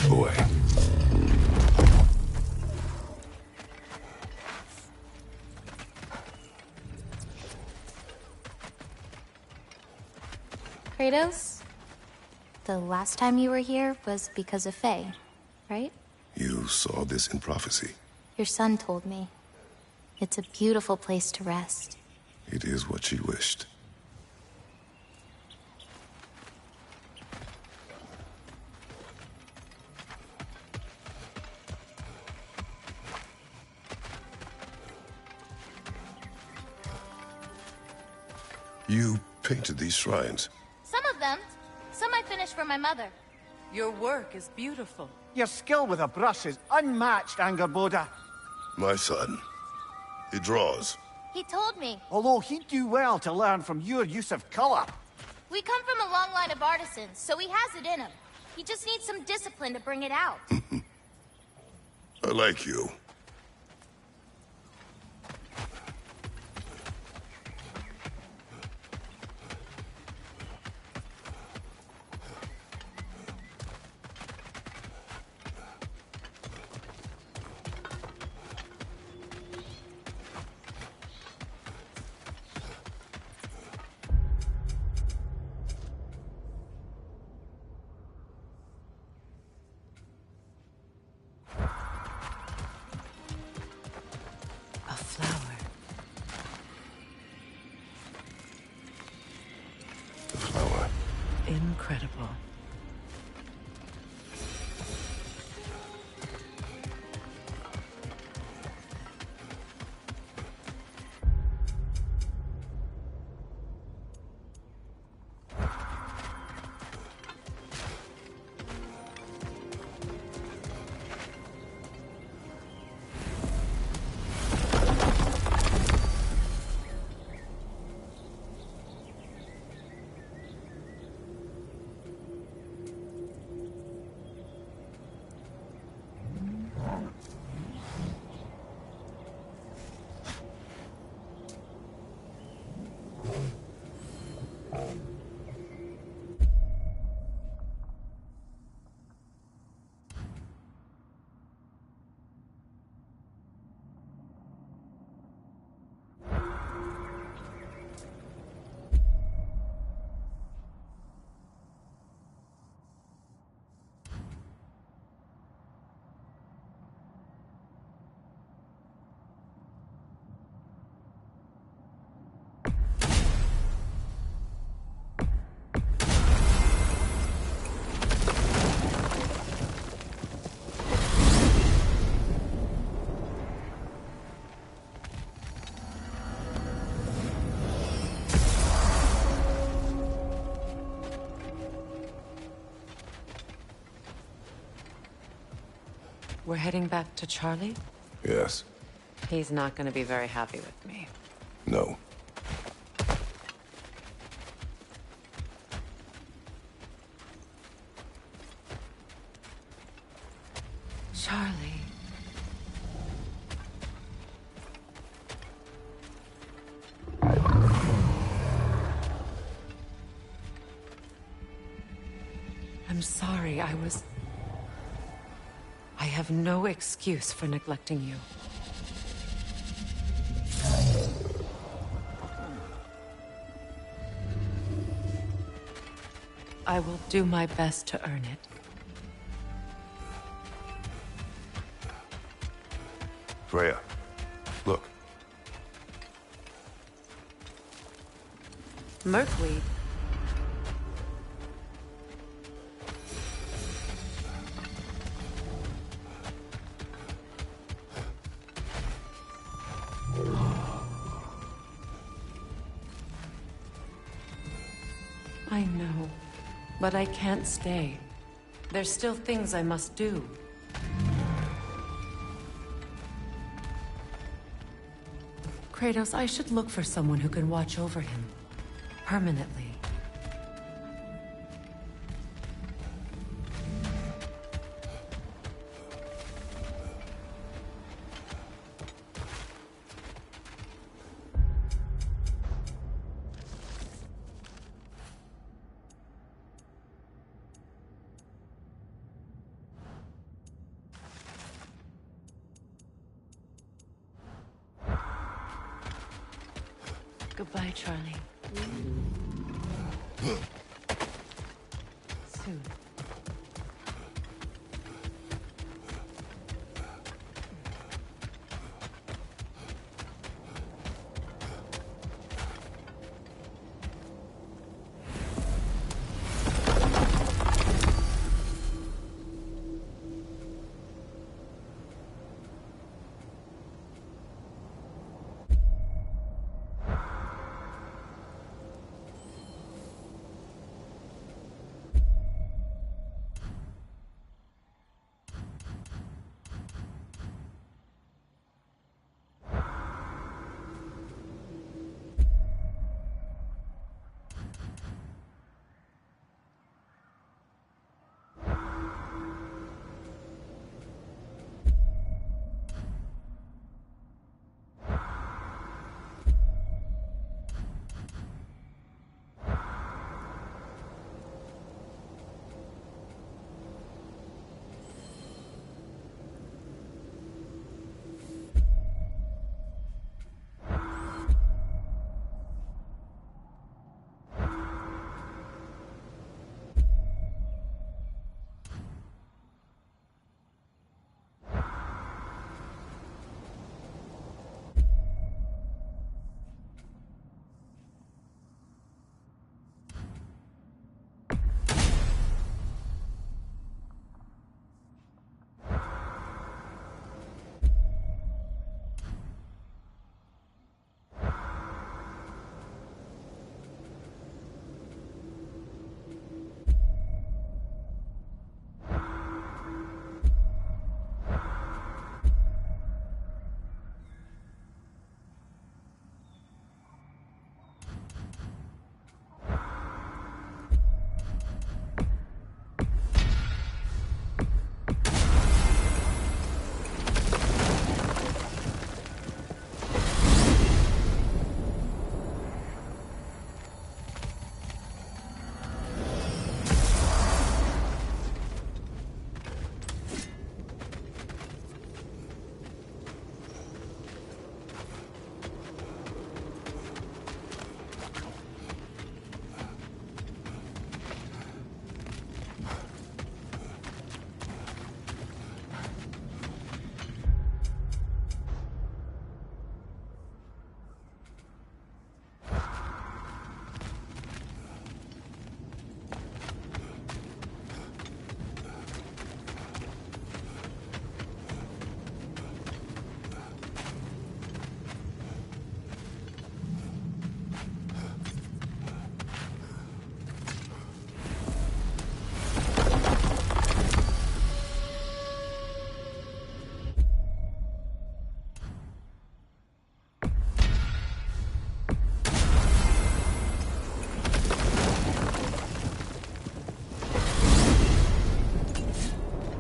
Boy. Kratos, the last time you were here was because of Faye, right? You saw this in prophecy. Your son told me. It's a beautiful place to rest. It is what she wished. You painted these shrines. Some of them. Some I finished for my mother. Your work is beautiful. Your skill with a brush is unmatched, Angerboda. My son. He draws. He told me. Although he'd do well to learn from your use of color. We come from a long line of artisans, so he has it in him. He just needs some discipline to bring it out. I like you. A flower. The flower. Incredible. We're heading back to Charlie? Yes. He's not gonna be very happy with me. No. Charlie. I'm sorry, I have no excuse for neglecting you. I will do my best to earn it. Freya, look. Merkweed. I know, but I can't stay. There's still things I must do. Kratos, I should look for someone who can watch over him. Permanently. Goodbye, Charlie. Soon.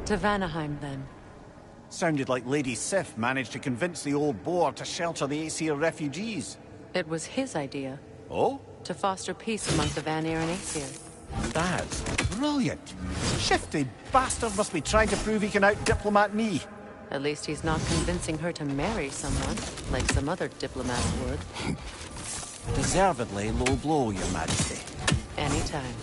To Vanaheim, then. Sounded like Lady Sif managed to convince the old boar to shelter the Aesir refugees. It was his idea. Oh? To foster peace among the Vanir and Aesir. That's brilliant. Shifty bastard must be trying to prove he can out-diplomat me. At least he's not convincing her to marry someone, like some other diplomats would. Deservedly low blow, Your Majesty. Anytime.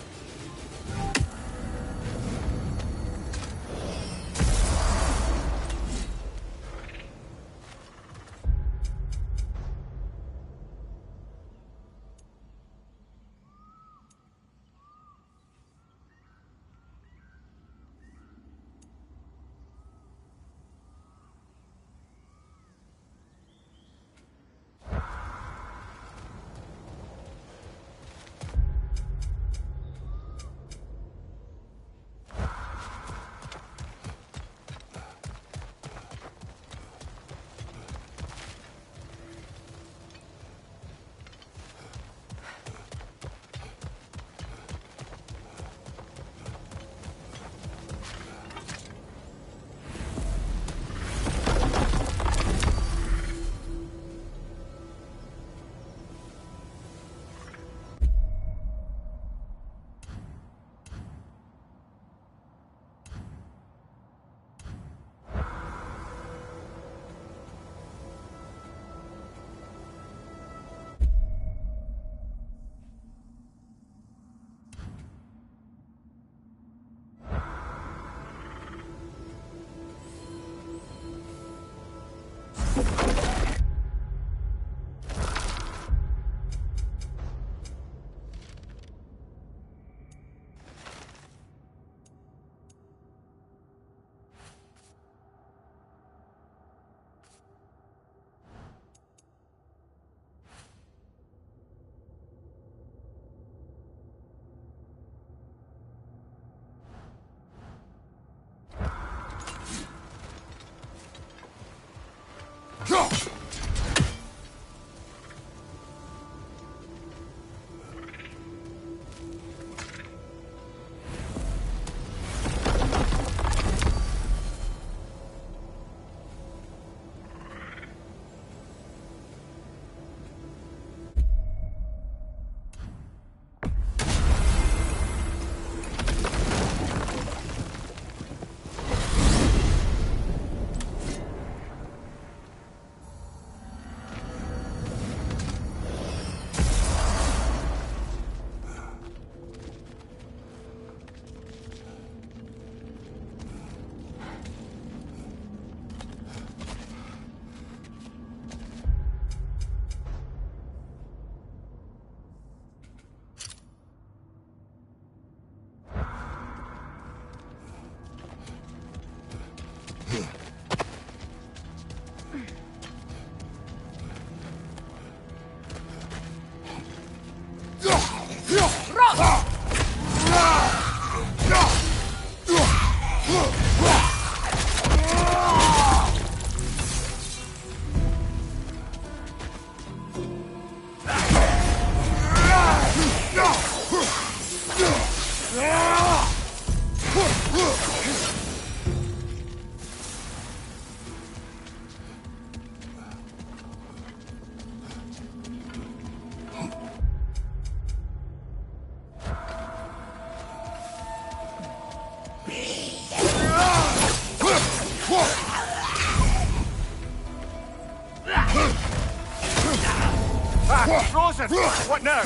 Frozen! What now?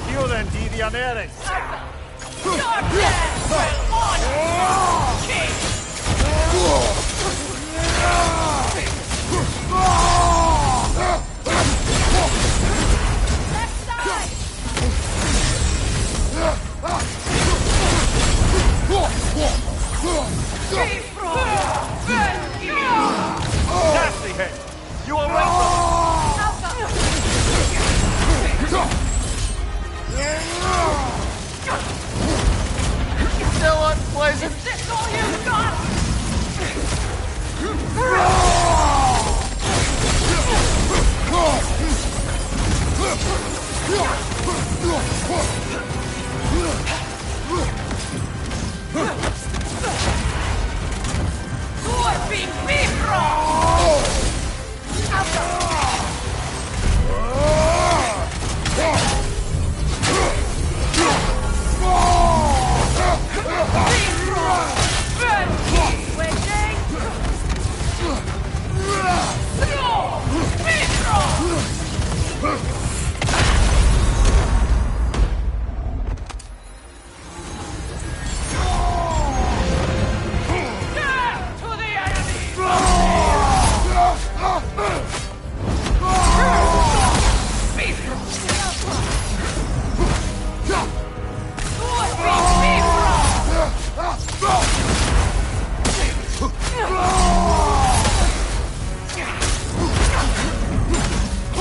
Dio di Anere! Nasty hit! You are welcome!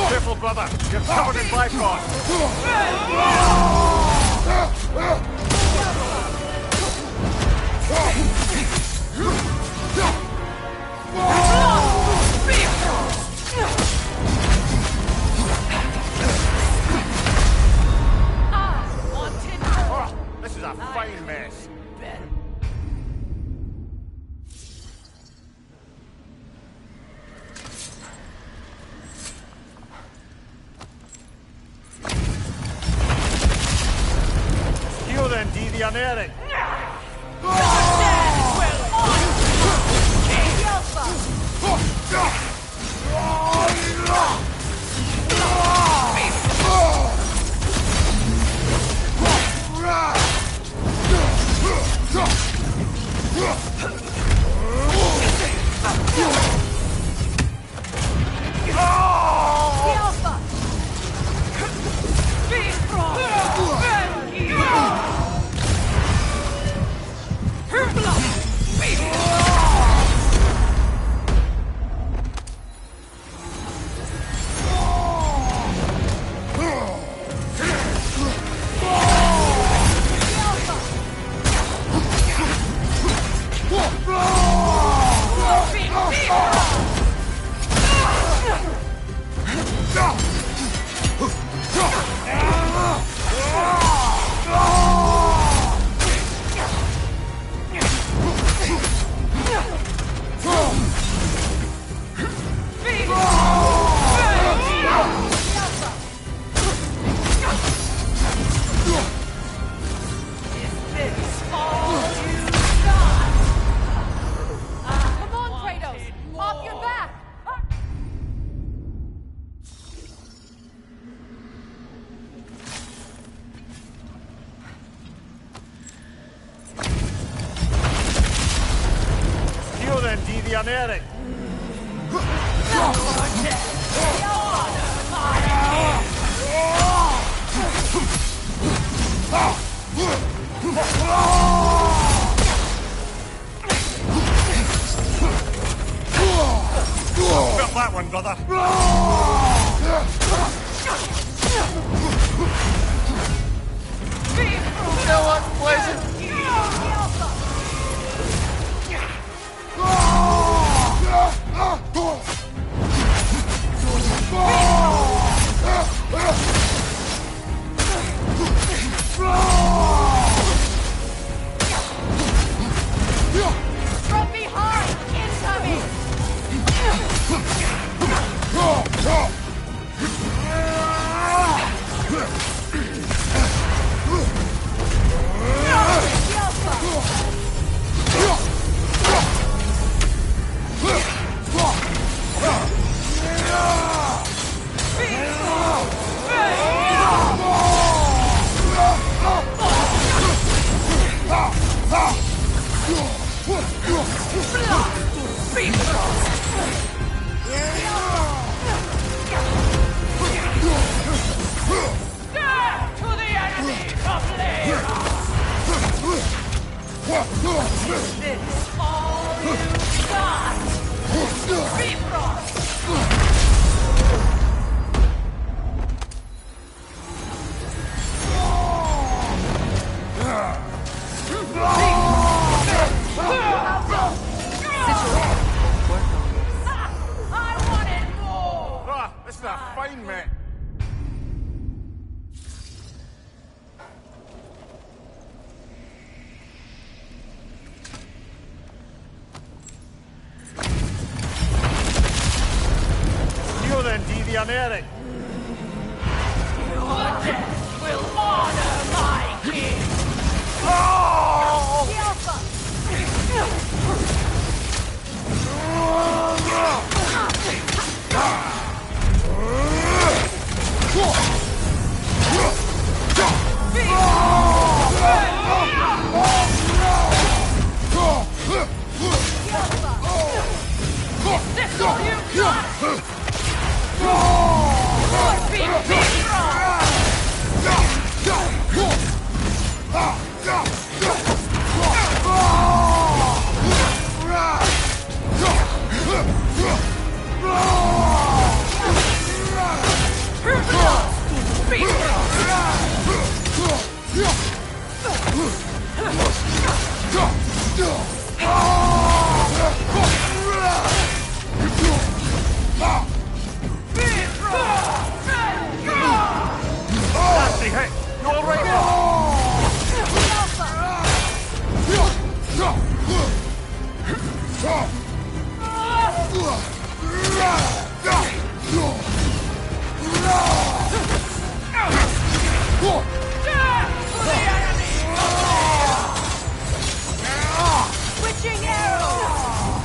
Careful, brother. You're covered in bifrost. Oh, this is a fine mess. Skjuten divianering. Divianering. Got that one, brother. No one pleasant. From behind! Incoming! Is this all you got? Bifrost! I wanted more! Ah, this is a fine mess. I'm hearing. Your death will honor my king! Is this all you got? Nasty hit! You all right? Switching arrows!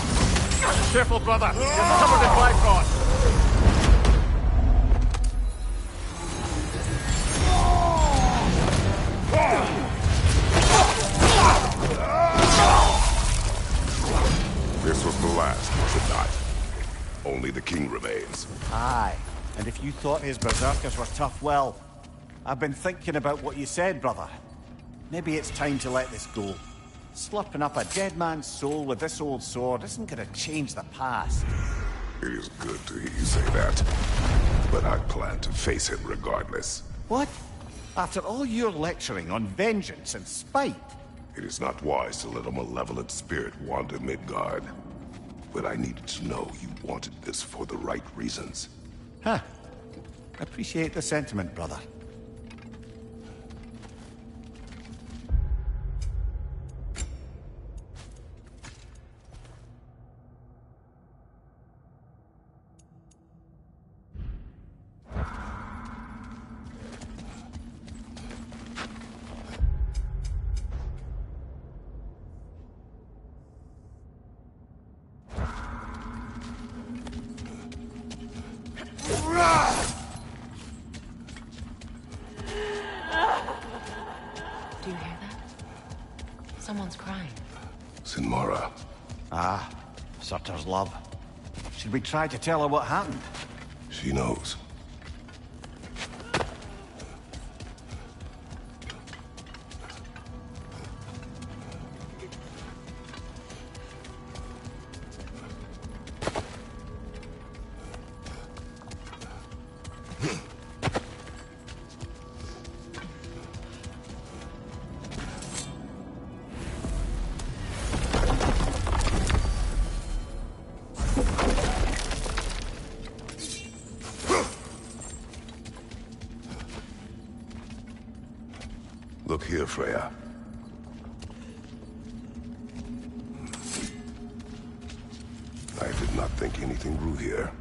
Careful, brother. You're covered in bicon. This was the last, was it not? Only the king remains. Aye. And if you thought his berserkers were tough, well, I've been thinking about what you said, brother. Maybe it's time to let this go. Slurping up a dead man's soul with this old sword isn't gonna change the past. It is good to hear you say that. But I plan to face him regardless. What? After all your lecturing on vengeance and spite? It is not wise to let a malevolent spirit wander Midgard. But I needed to know you wanted this for the right reasons. Huh. Appreciate the sentiment, brother. Do you hear that? Someone's crying. Sinmara. Ah, Surtur's love. Should we try to tell her what happened? She knows. Look here, Freya. I did not think anything grew here.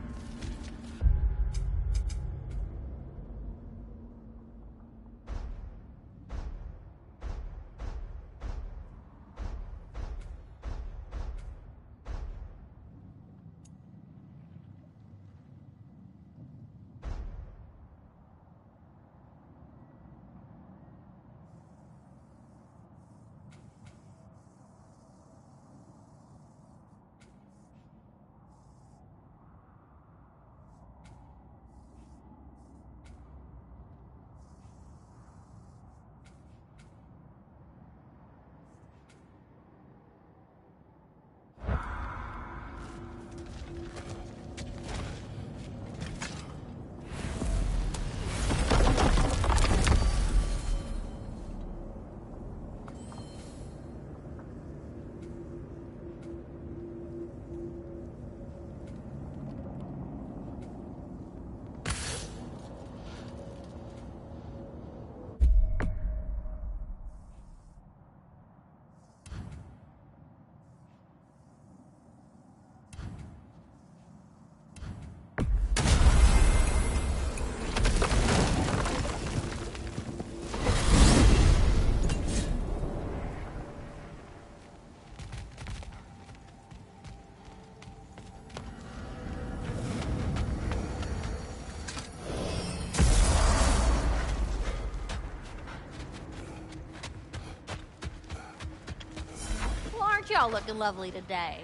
Aren't y'all looking lovely today?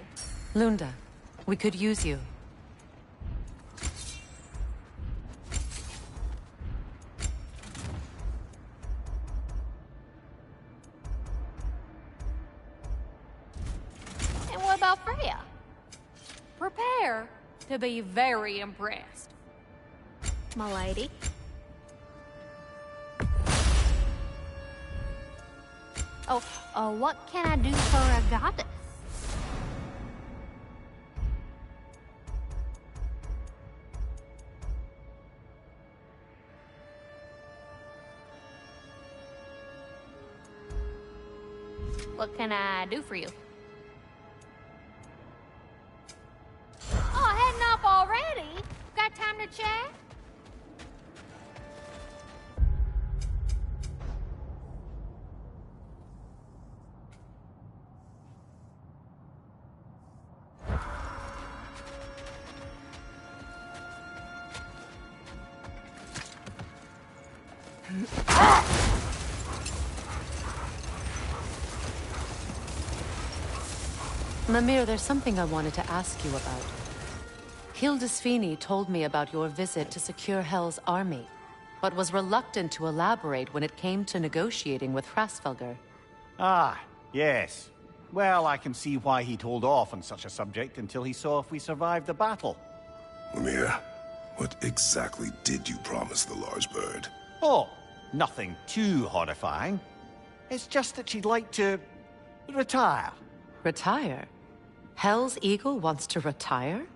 Lunda, we could use you. And what about Freya? Prepare to be very impressed. My lady. Oh, what can I do for a goddess? What can I do for you? Oh, heading off already? Got time to chat? Mimir, there's something I wanted to ask you about. Hildisvini told me about your visit to secure Hell's army, but was reluctant to elaborate when it came to negotiating with Hrasvelgr. Ah, yes. Well, I can see why he'd hold off on such a subject until he saw if we survived the battle. Mimir, what exactly did you promise the large bird? Oh, nothing too horrifying. It's just that she'd like to retire. Retire? Hell's Eagle wants to retire?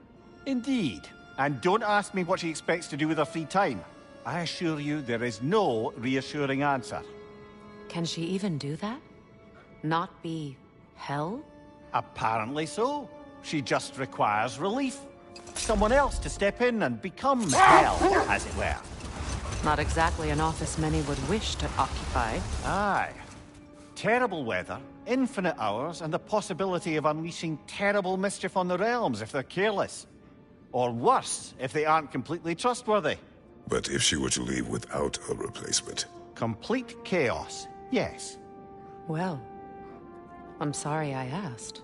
Indeed. And don't ask me what she expects to do with her free time. I assure you there is no reassuring answer. Can she even do that? Not be Hell? Apparently so. She just requires relief. Someone else to step in and become Hell, as it were. Not exactly an office many would wish to occupy. Aye. Terrible weather, infinite hours, and the possibility of unleashing terrible mischief on the realms if they're careless. Or worse, if they aren't completely trustworthy. But if she were to leave without a replacement? Complete chaos, yes. Well, I'm sorry I asked.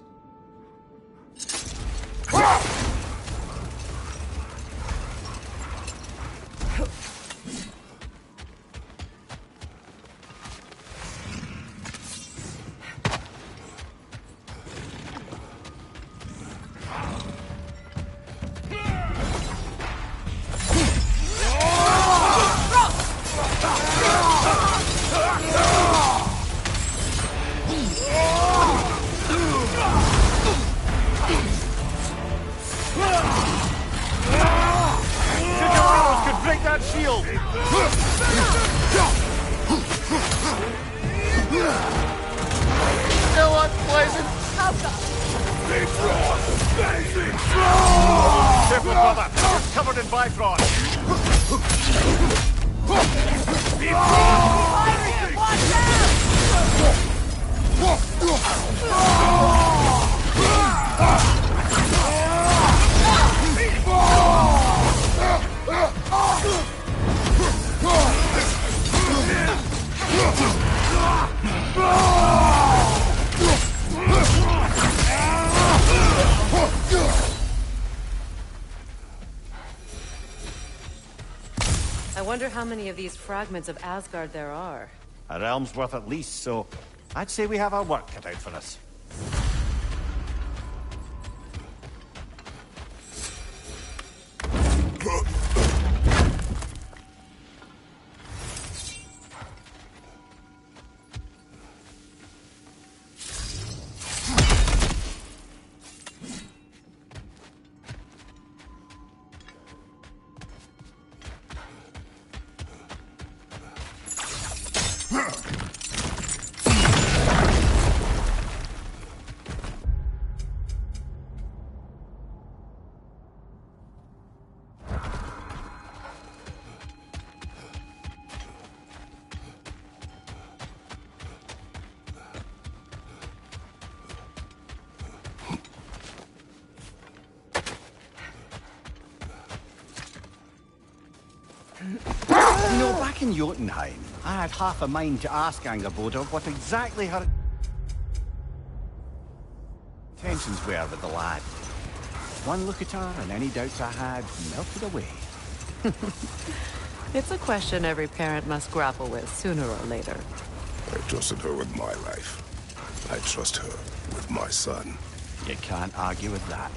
I wonder how many of these fragments of Asgard there are. A realm's worth at least, so I'd say we have our work cut out for us. You know, back in Jotunheim, I had half a mind to ask Angerboda what exactly her... intentions were with the lad. One look at her, and any doubts I had melted away. It's a question every parent must grapple with sooner or later. I trusted her with my life. I trust her with my son. You can't argue with that.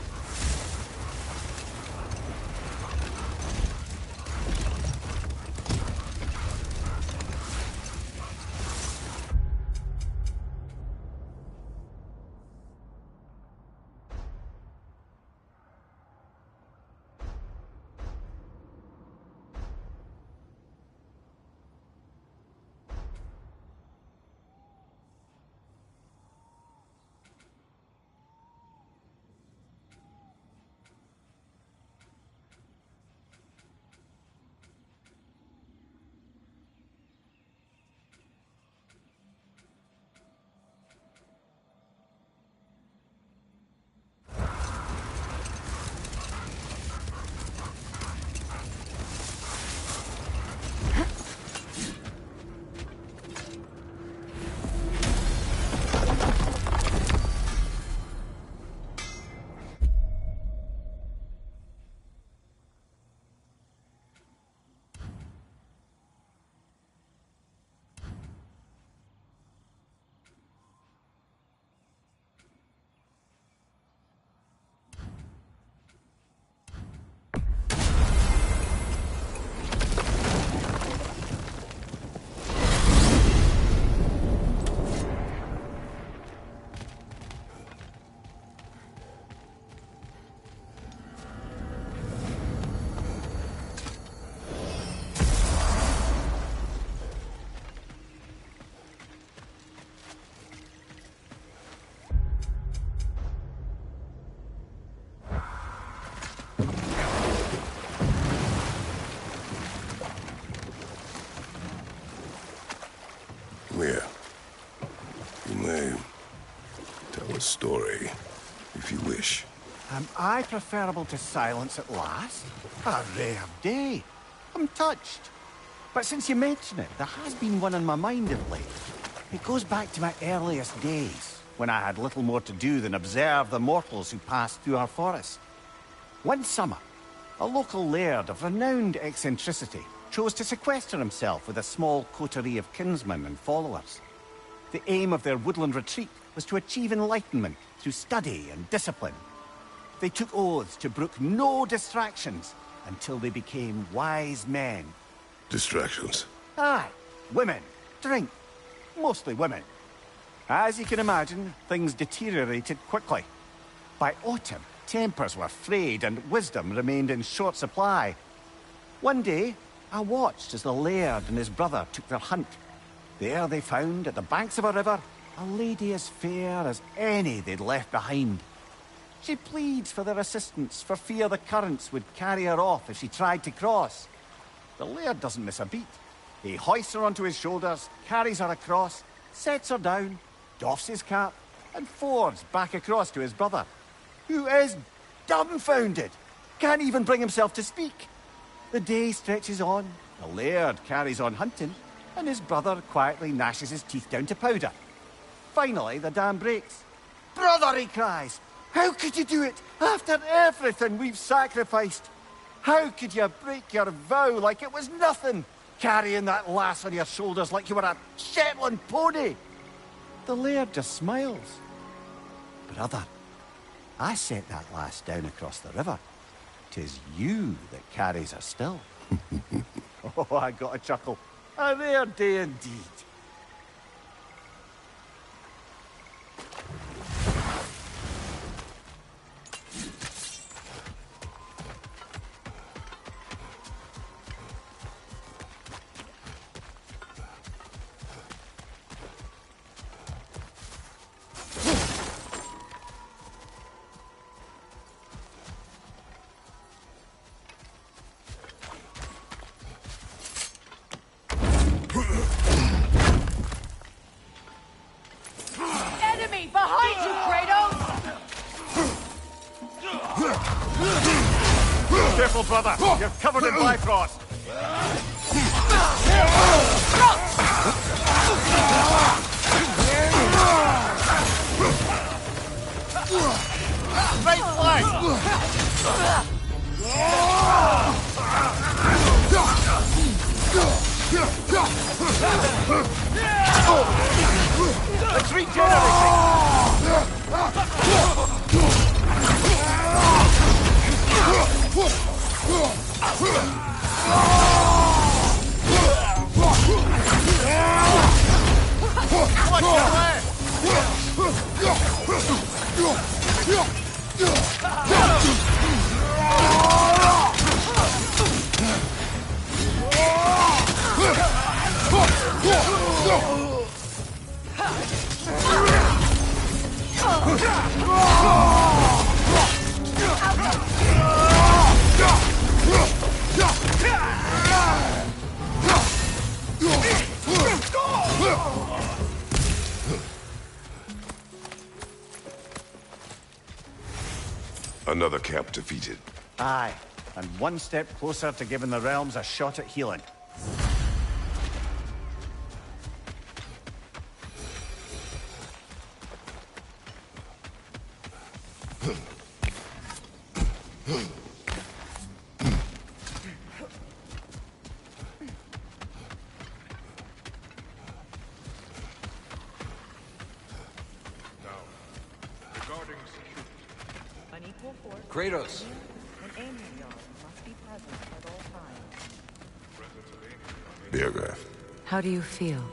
Here. You may tell a story, if you wish. Am I preferable to silence at last? A rare day. I'm touched. But since you mention it, there has been one on my mind of late. It goes back to my earliest days, when I had little more to do than observe the mortals who passed through our forest. One summer, a local laird of renowned eccentricity chose to sequester himself with a small coterie of kinsmen and followers. The aim of their woodland retreat was to achieve enlightenment through study and discipline. They took oaths to brook no distractions until they became wise men. Distractions? Aye, women, drink, mostly women. As you can imagine, things deteriorated quickly. By autumn, tempers were frayed and wisdom remained in short supply. One day, I watched as the laird and his brother took their hunt. There they found, at the banks of a river, a lady as fair as any they'd left behind. She pleads for their assistance for fear the currents would carry her off if she tried to cross. The laird doesn't miss a beat. He hoists her onto his shoulders, carries her across, sets her down, doffs his cap, and fords back across to his brother, who is dumbfounded, can't even bring himself to speak. The day stretches on, the laird carries on hunting, and his brother quietly gnashes his teeth down to powder. Finally, the dam breaks. "Brother," he cries, "how could you do it after everything we've sacrificed? How could you break your vow like it was nothing, carrying that lass on your shoulders like you were a Shetland pony?" The laird just smiles. "Brother, I set that lass down across the river. 'Tis you that carries her still." Oh, I got a chuckle. A rare day indeed. Enemy behind you, Kratos! Careful, brother. You're covered in Bifrost. Let's regenerate! Another camp defeated. Aye, and one step closer to giving the realms a shot at healing. Kratos! Birger. How do you feel?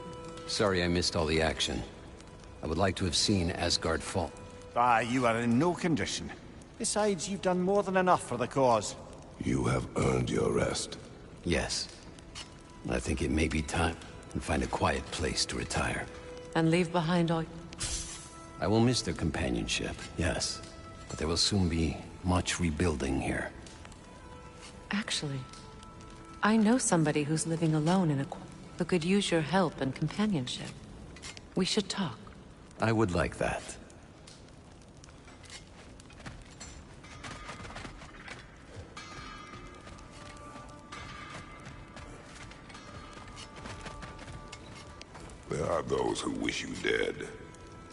Sorry I missed all the action. I would like to have seen Asgard fall. Ah, you are in no condition. Besides, you've done more than enough for the cause. You have earned your rest. Yes. I think it may be time and find a quiet place to retire. And leave behind all... I will miss their companionship, yes. But there will soon be much rebuilding here. Actually, I know somebody who's living alone in a... who could use your help and companionship. We should talk. I would like that. There are those who wish you dead.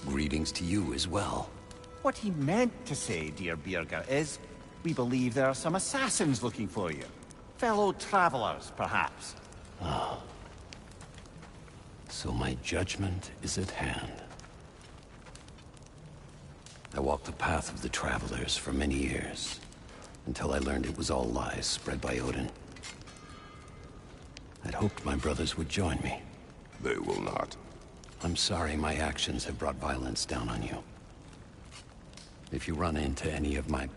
Greetings to you as well. What he meant to say, dear Birger, is we believe there are some assassins looking for you. Fellow travelers, perhaps. Ah. So my judgment is at hand. I walked the path of the travelers for many years, until I learned it was all lies spread by Odin. I'd hoped my brothers would join me. They will not. I'm sorry my actions have brought violence down on you. If you run into any of my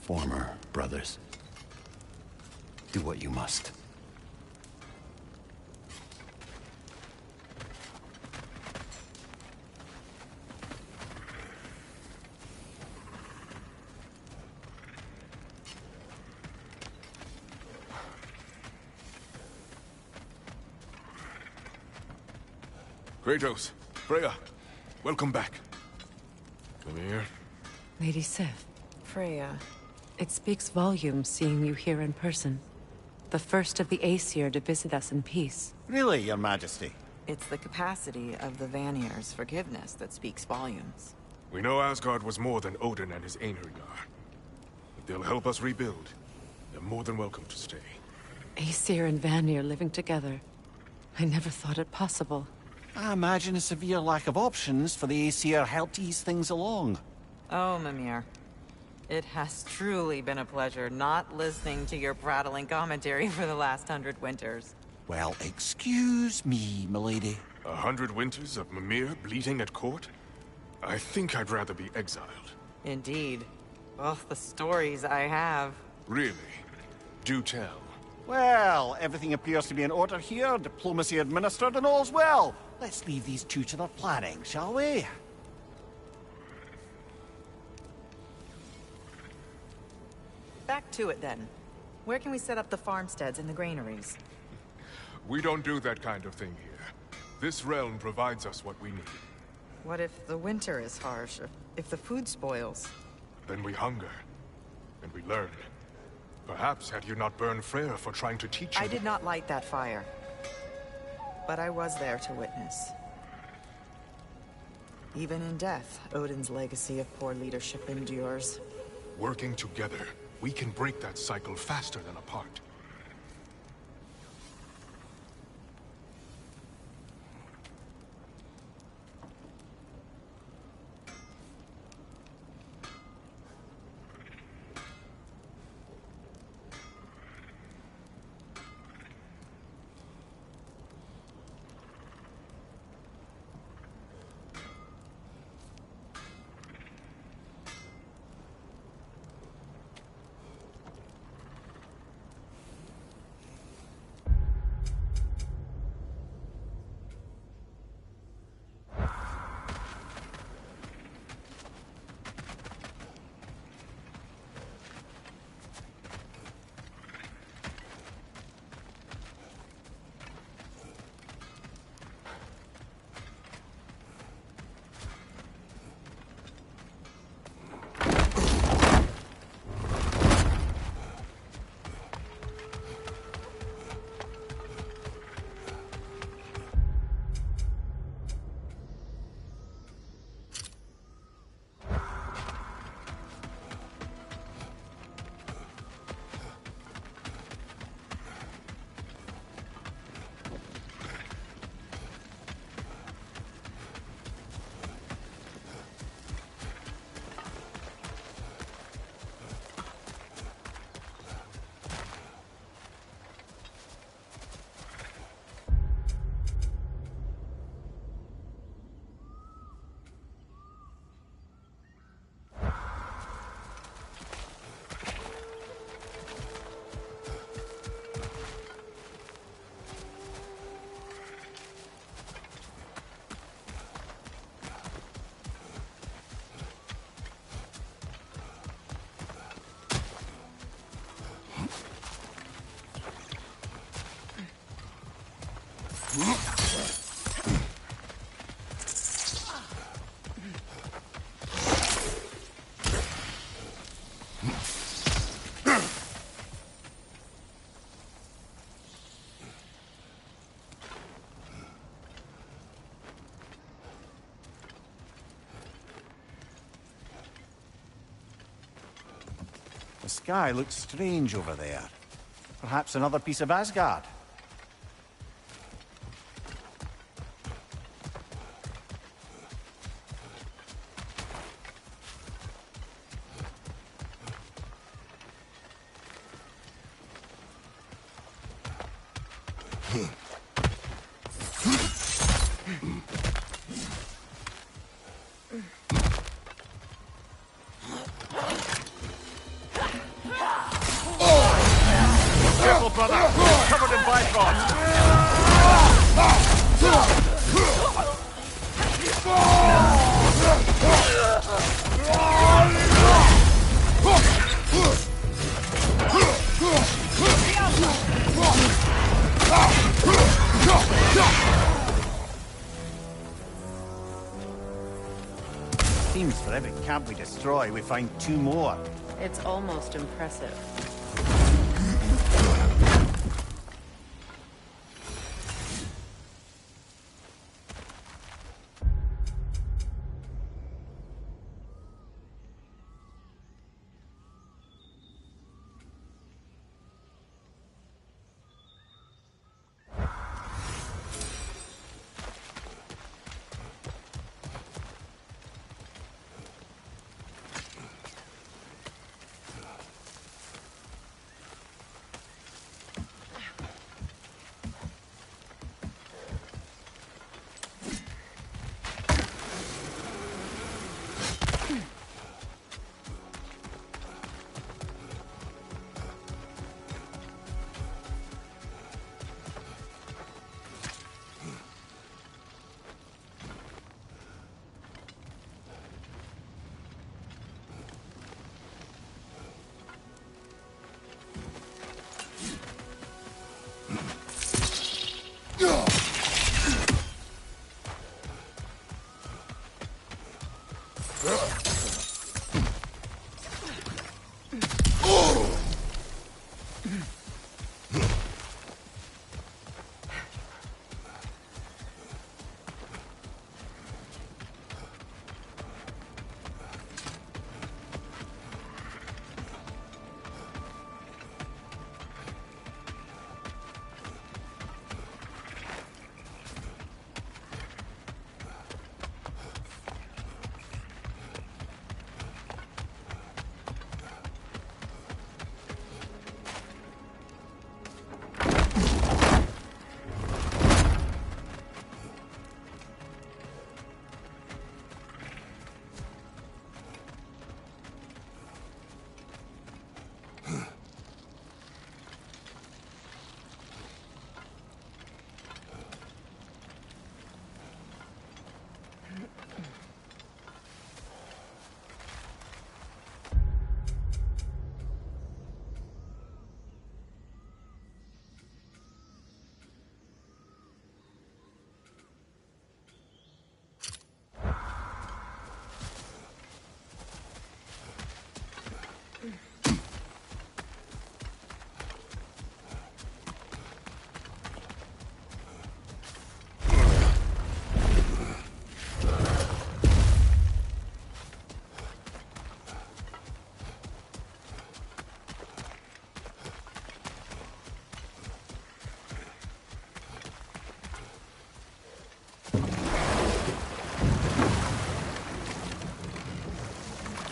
former brothers, do what you must. Kratos, Freya, welcome back. Mimir. Lady Sif. Freya. It speaks volumes seeing you here in person. The first of the Aesir to visit us in peace. Really, Your Majesty? It's the capacity of the Vanir's forgiveness that speaks volumes. We know Asgard was more than Odin and his Einherjar. If they'll help us rebuild, they're more than welcome to stay. Aesir and Vanir living together. I never thought it possible. I imagine a severe lack of options for the Aesir helped ease things along. Oh, Mimir. It has truly been a pleasure not listening to your prattling commentary for the last 100 winters. Well, excuse me, milady. 100 winters of Mimir bleating at court? I think I'd rather be exiled. Indeed. Oh, the stories I have. Really? Do tell. Well, everything appears to be in order here, diplomacy administered, and all's well. Let's leave these two to their planning, shall we? Back to it then. Where can we set up the farmsteads and the granaries? We don't do that kind of thing here. This realm provides us what we need. What if the winter is harsh? If the food spoils? Then we hunger. And we learn. Perhaps had you not burned Freya for trying to teach you... I did not light that fire. But I was there to witness. Even in death, Odin's legacy of poor leadership endures. Working together, we can break that cycle faster than apart. The sky looks strange over there. Perhaps another piece of Asgard. Careful, brother! You're covered in bifrost! Seems for every camp we destroy, we find two more. It's almost impressive.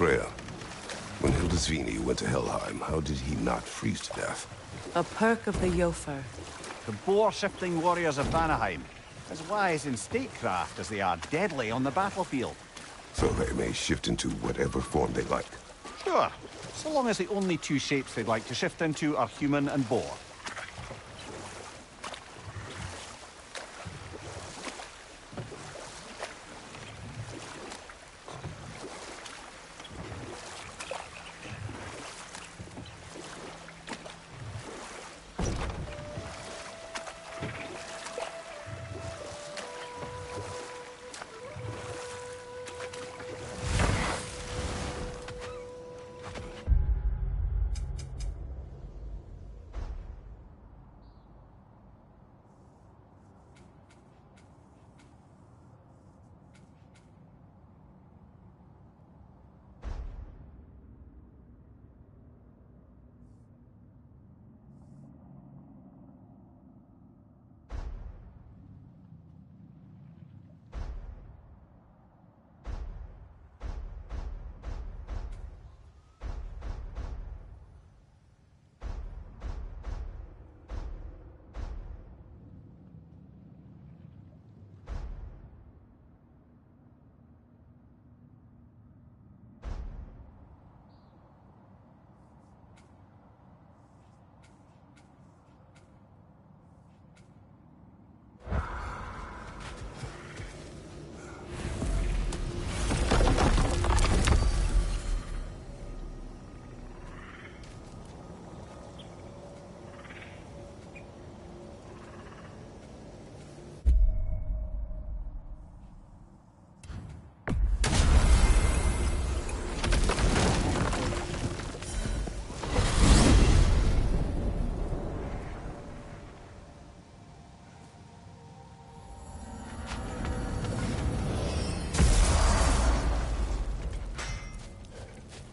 Freya, when Hildisvini went to Helheim, how did he not freeze to death? A perk of the Jofer. The boar-shifting warriors of Vanaheim, as wise in statecraft as they are deadly on the battlefield. So they may shift into whatever form they like. Sure, so long as the only two shapes they'd like to shift into are human and boar.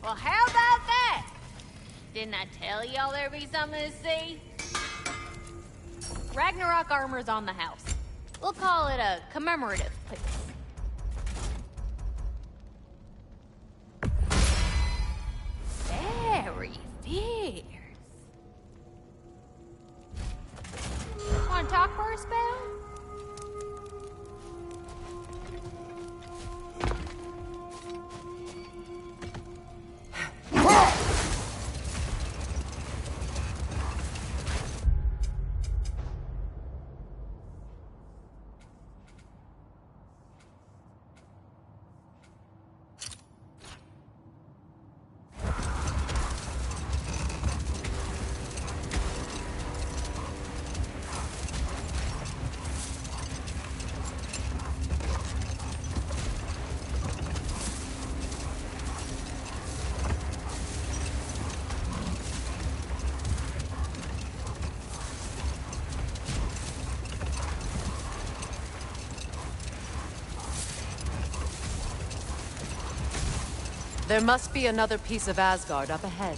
Well, how about that? Didn't I tell y'all there'd be something to see? Ragnarok armor's on the house. We'll call it a commemorative piece. Very fierce. Want to talk for a spell? There must be another piece of Asgard up ahead.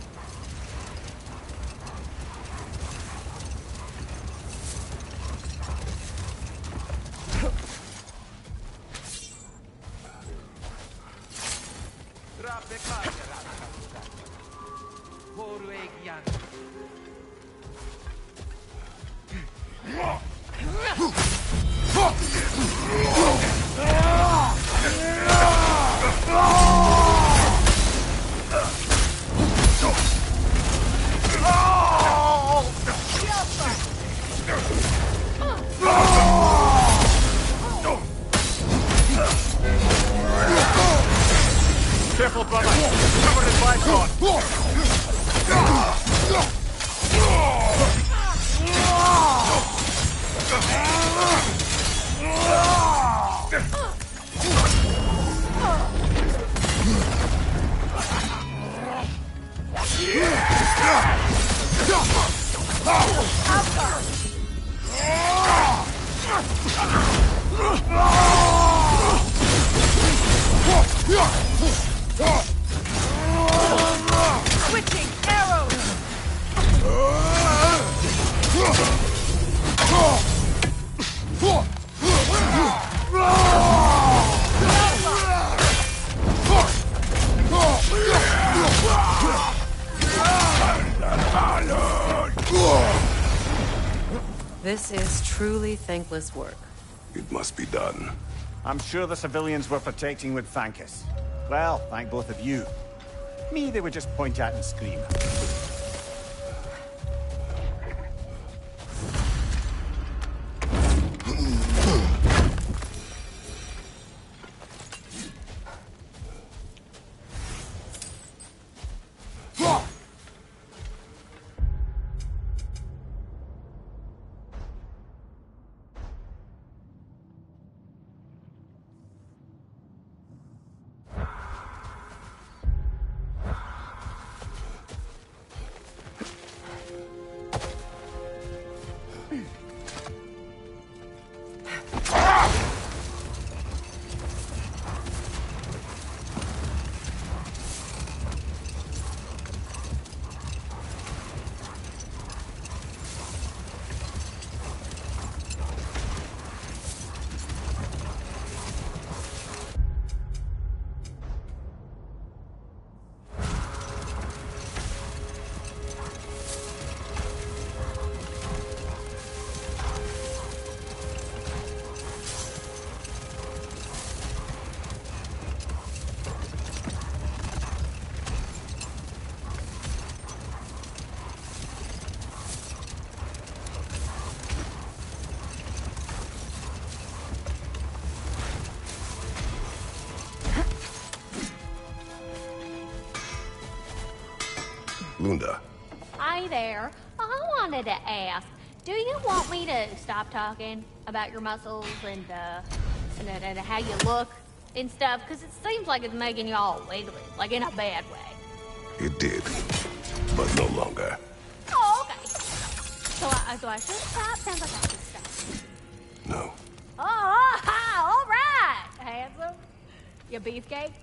Careful, brother. Covered in bicon. Switching arrows! This is truly thankless work. It must be done. I'm sure the civilians we're protecting would thank us. Well, thank both of you. Me, they would just point at and scream. Lunda. Hi there. I wanted to ask, do you want me to stop talking about your muscles and how you look and stuff? Because it seems like it's making you all wiggly, like in a bad way. It did, but no longer. Oh, okay. So I should stop? Sounds like I should stop. No. Oh, all right, handsome. You beefcake?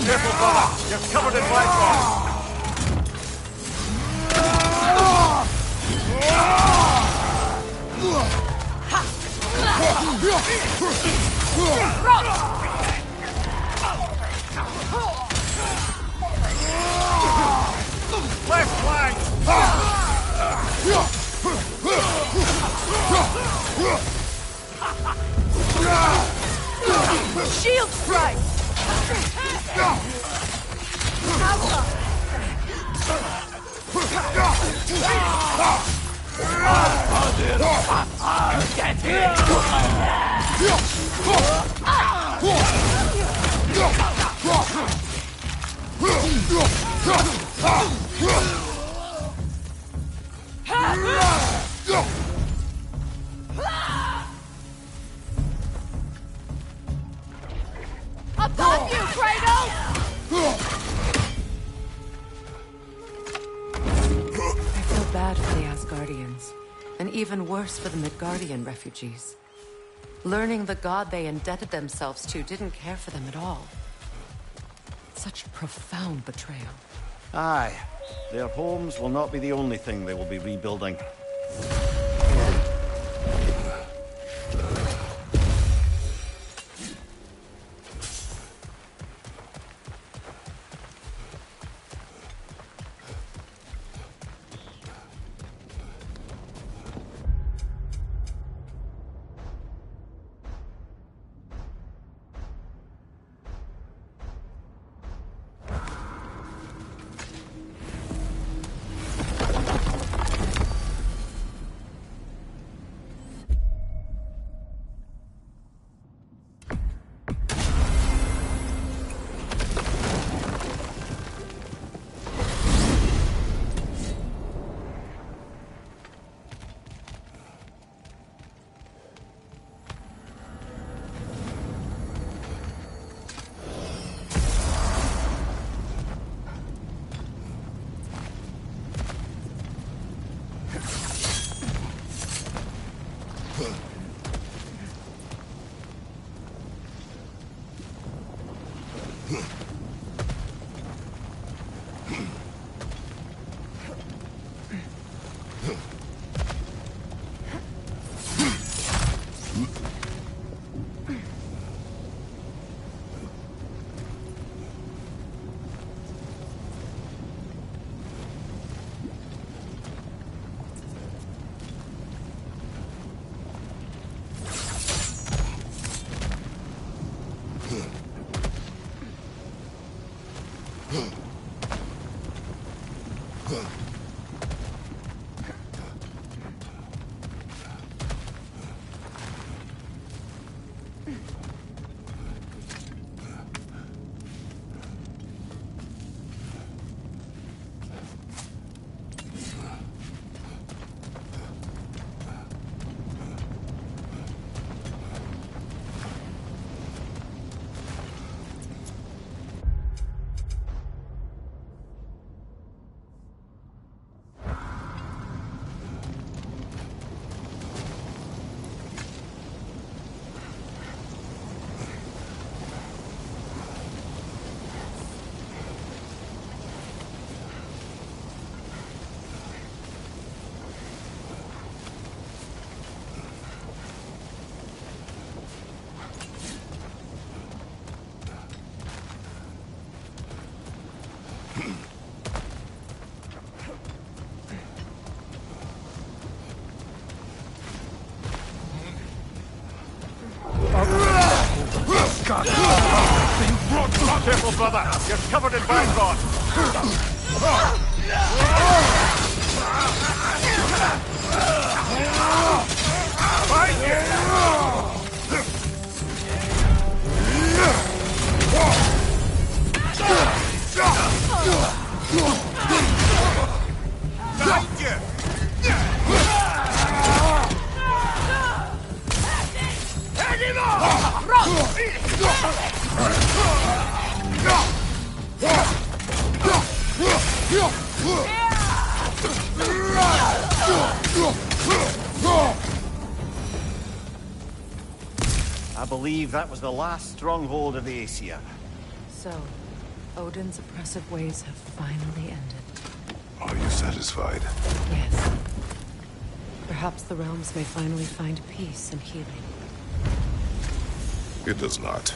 Careful, brother! You're covered in Bifrost! Left flank! Shield strike! Above you, Kratos! I feel bad for the Asgardians, and even worse for the Midgardian refugees. Learning the god they indebted themselves to didn't care for them at all. Such profound betrayal. Aye. Their homes will not be the only thing they will be rebuilding. Careful, brother! You're covered in bone rot! I believe that was the last stronghold of the Aesir. So, Odin's oppressive ways have finally ended. Are you satisfied? Yes. Perhaps the realms may finally find peace and healing. It does not.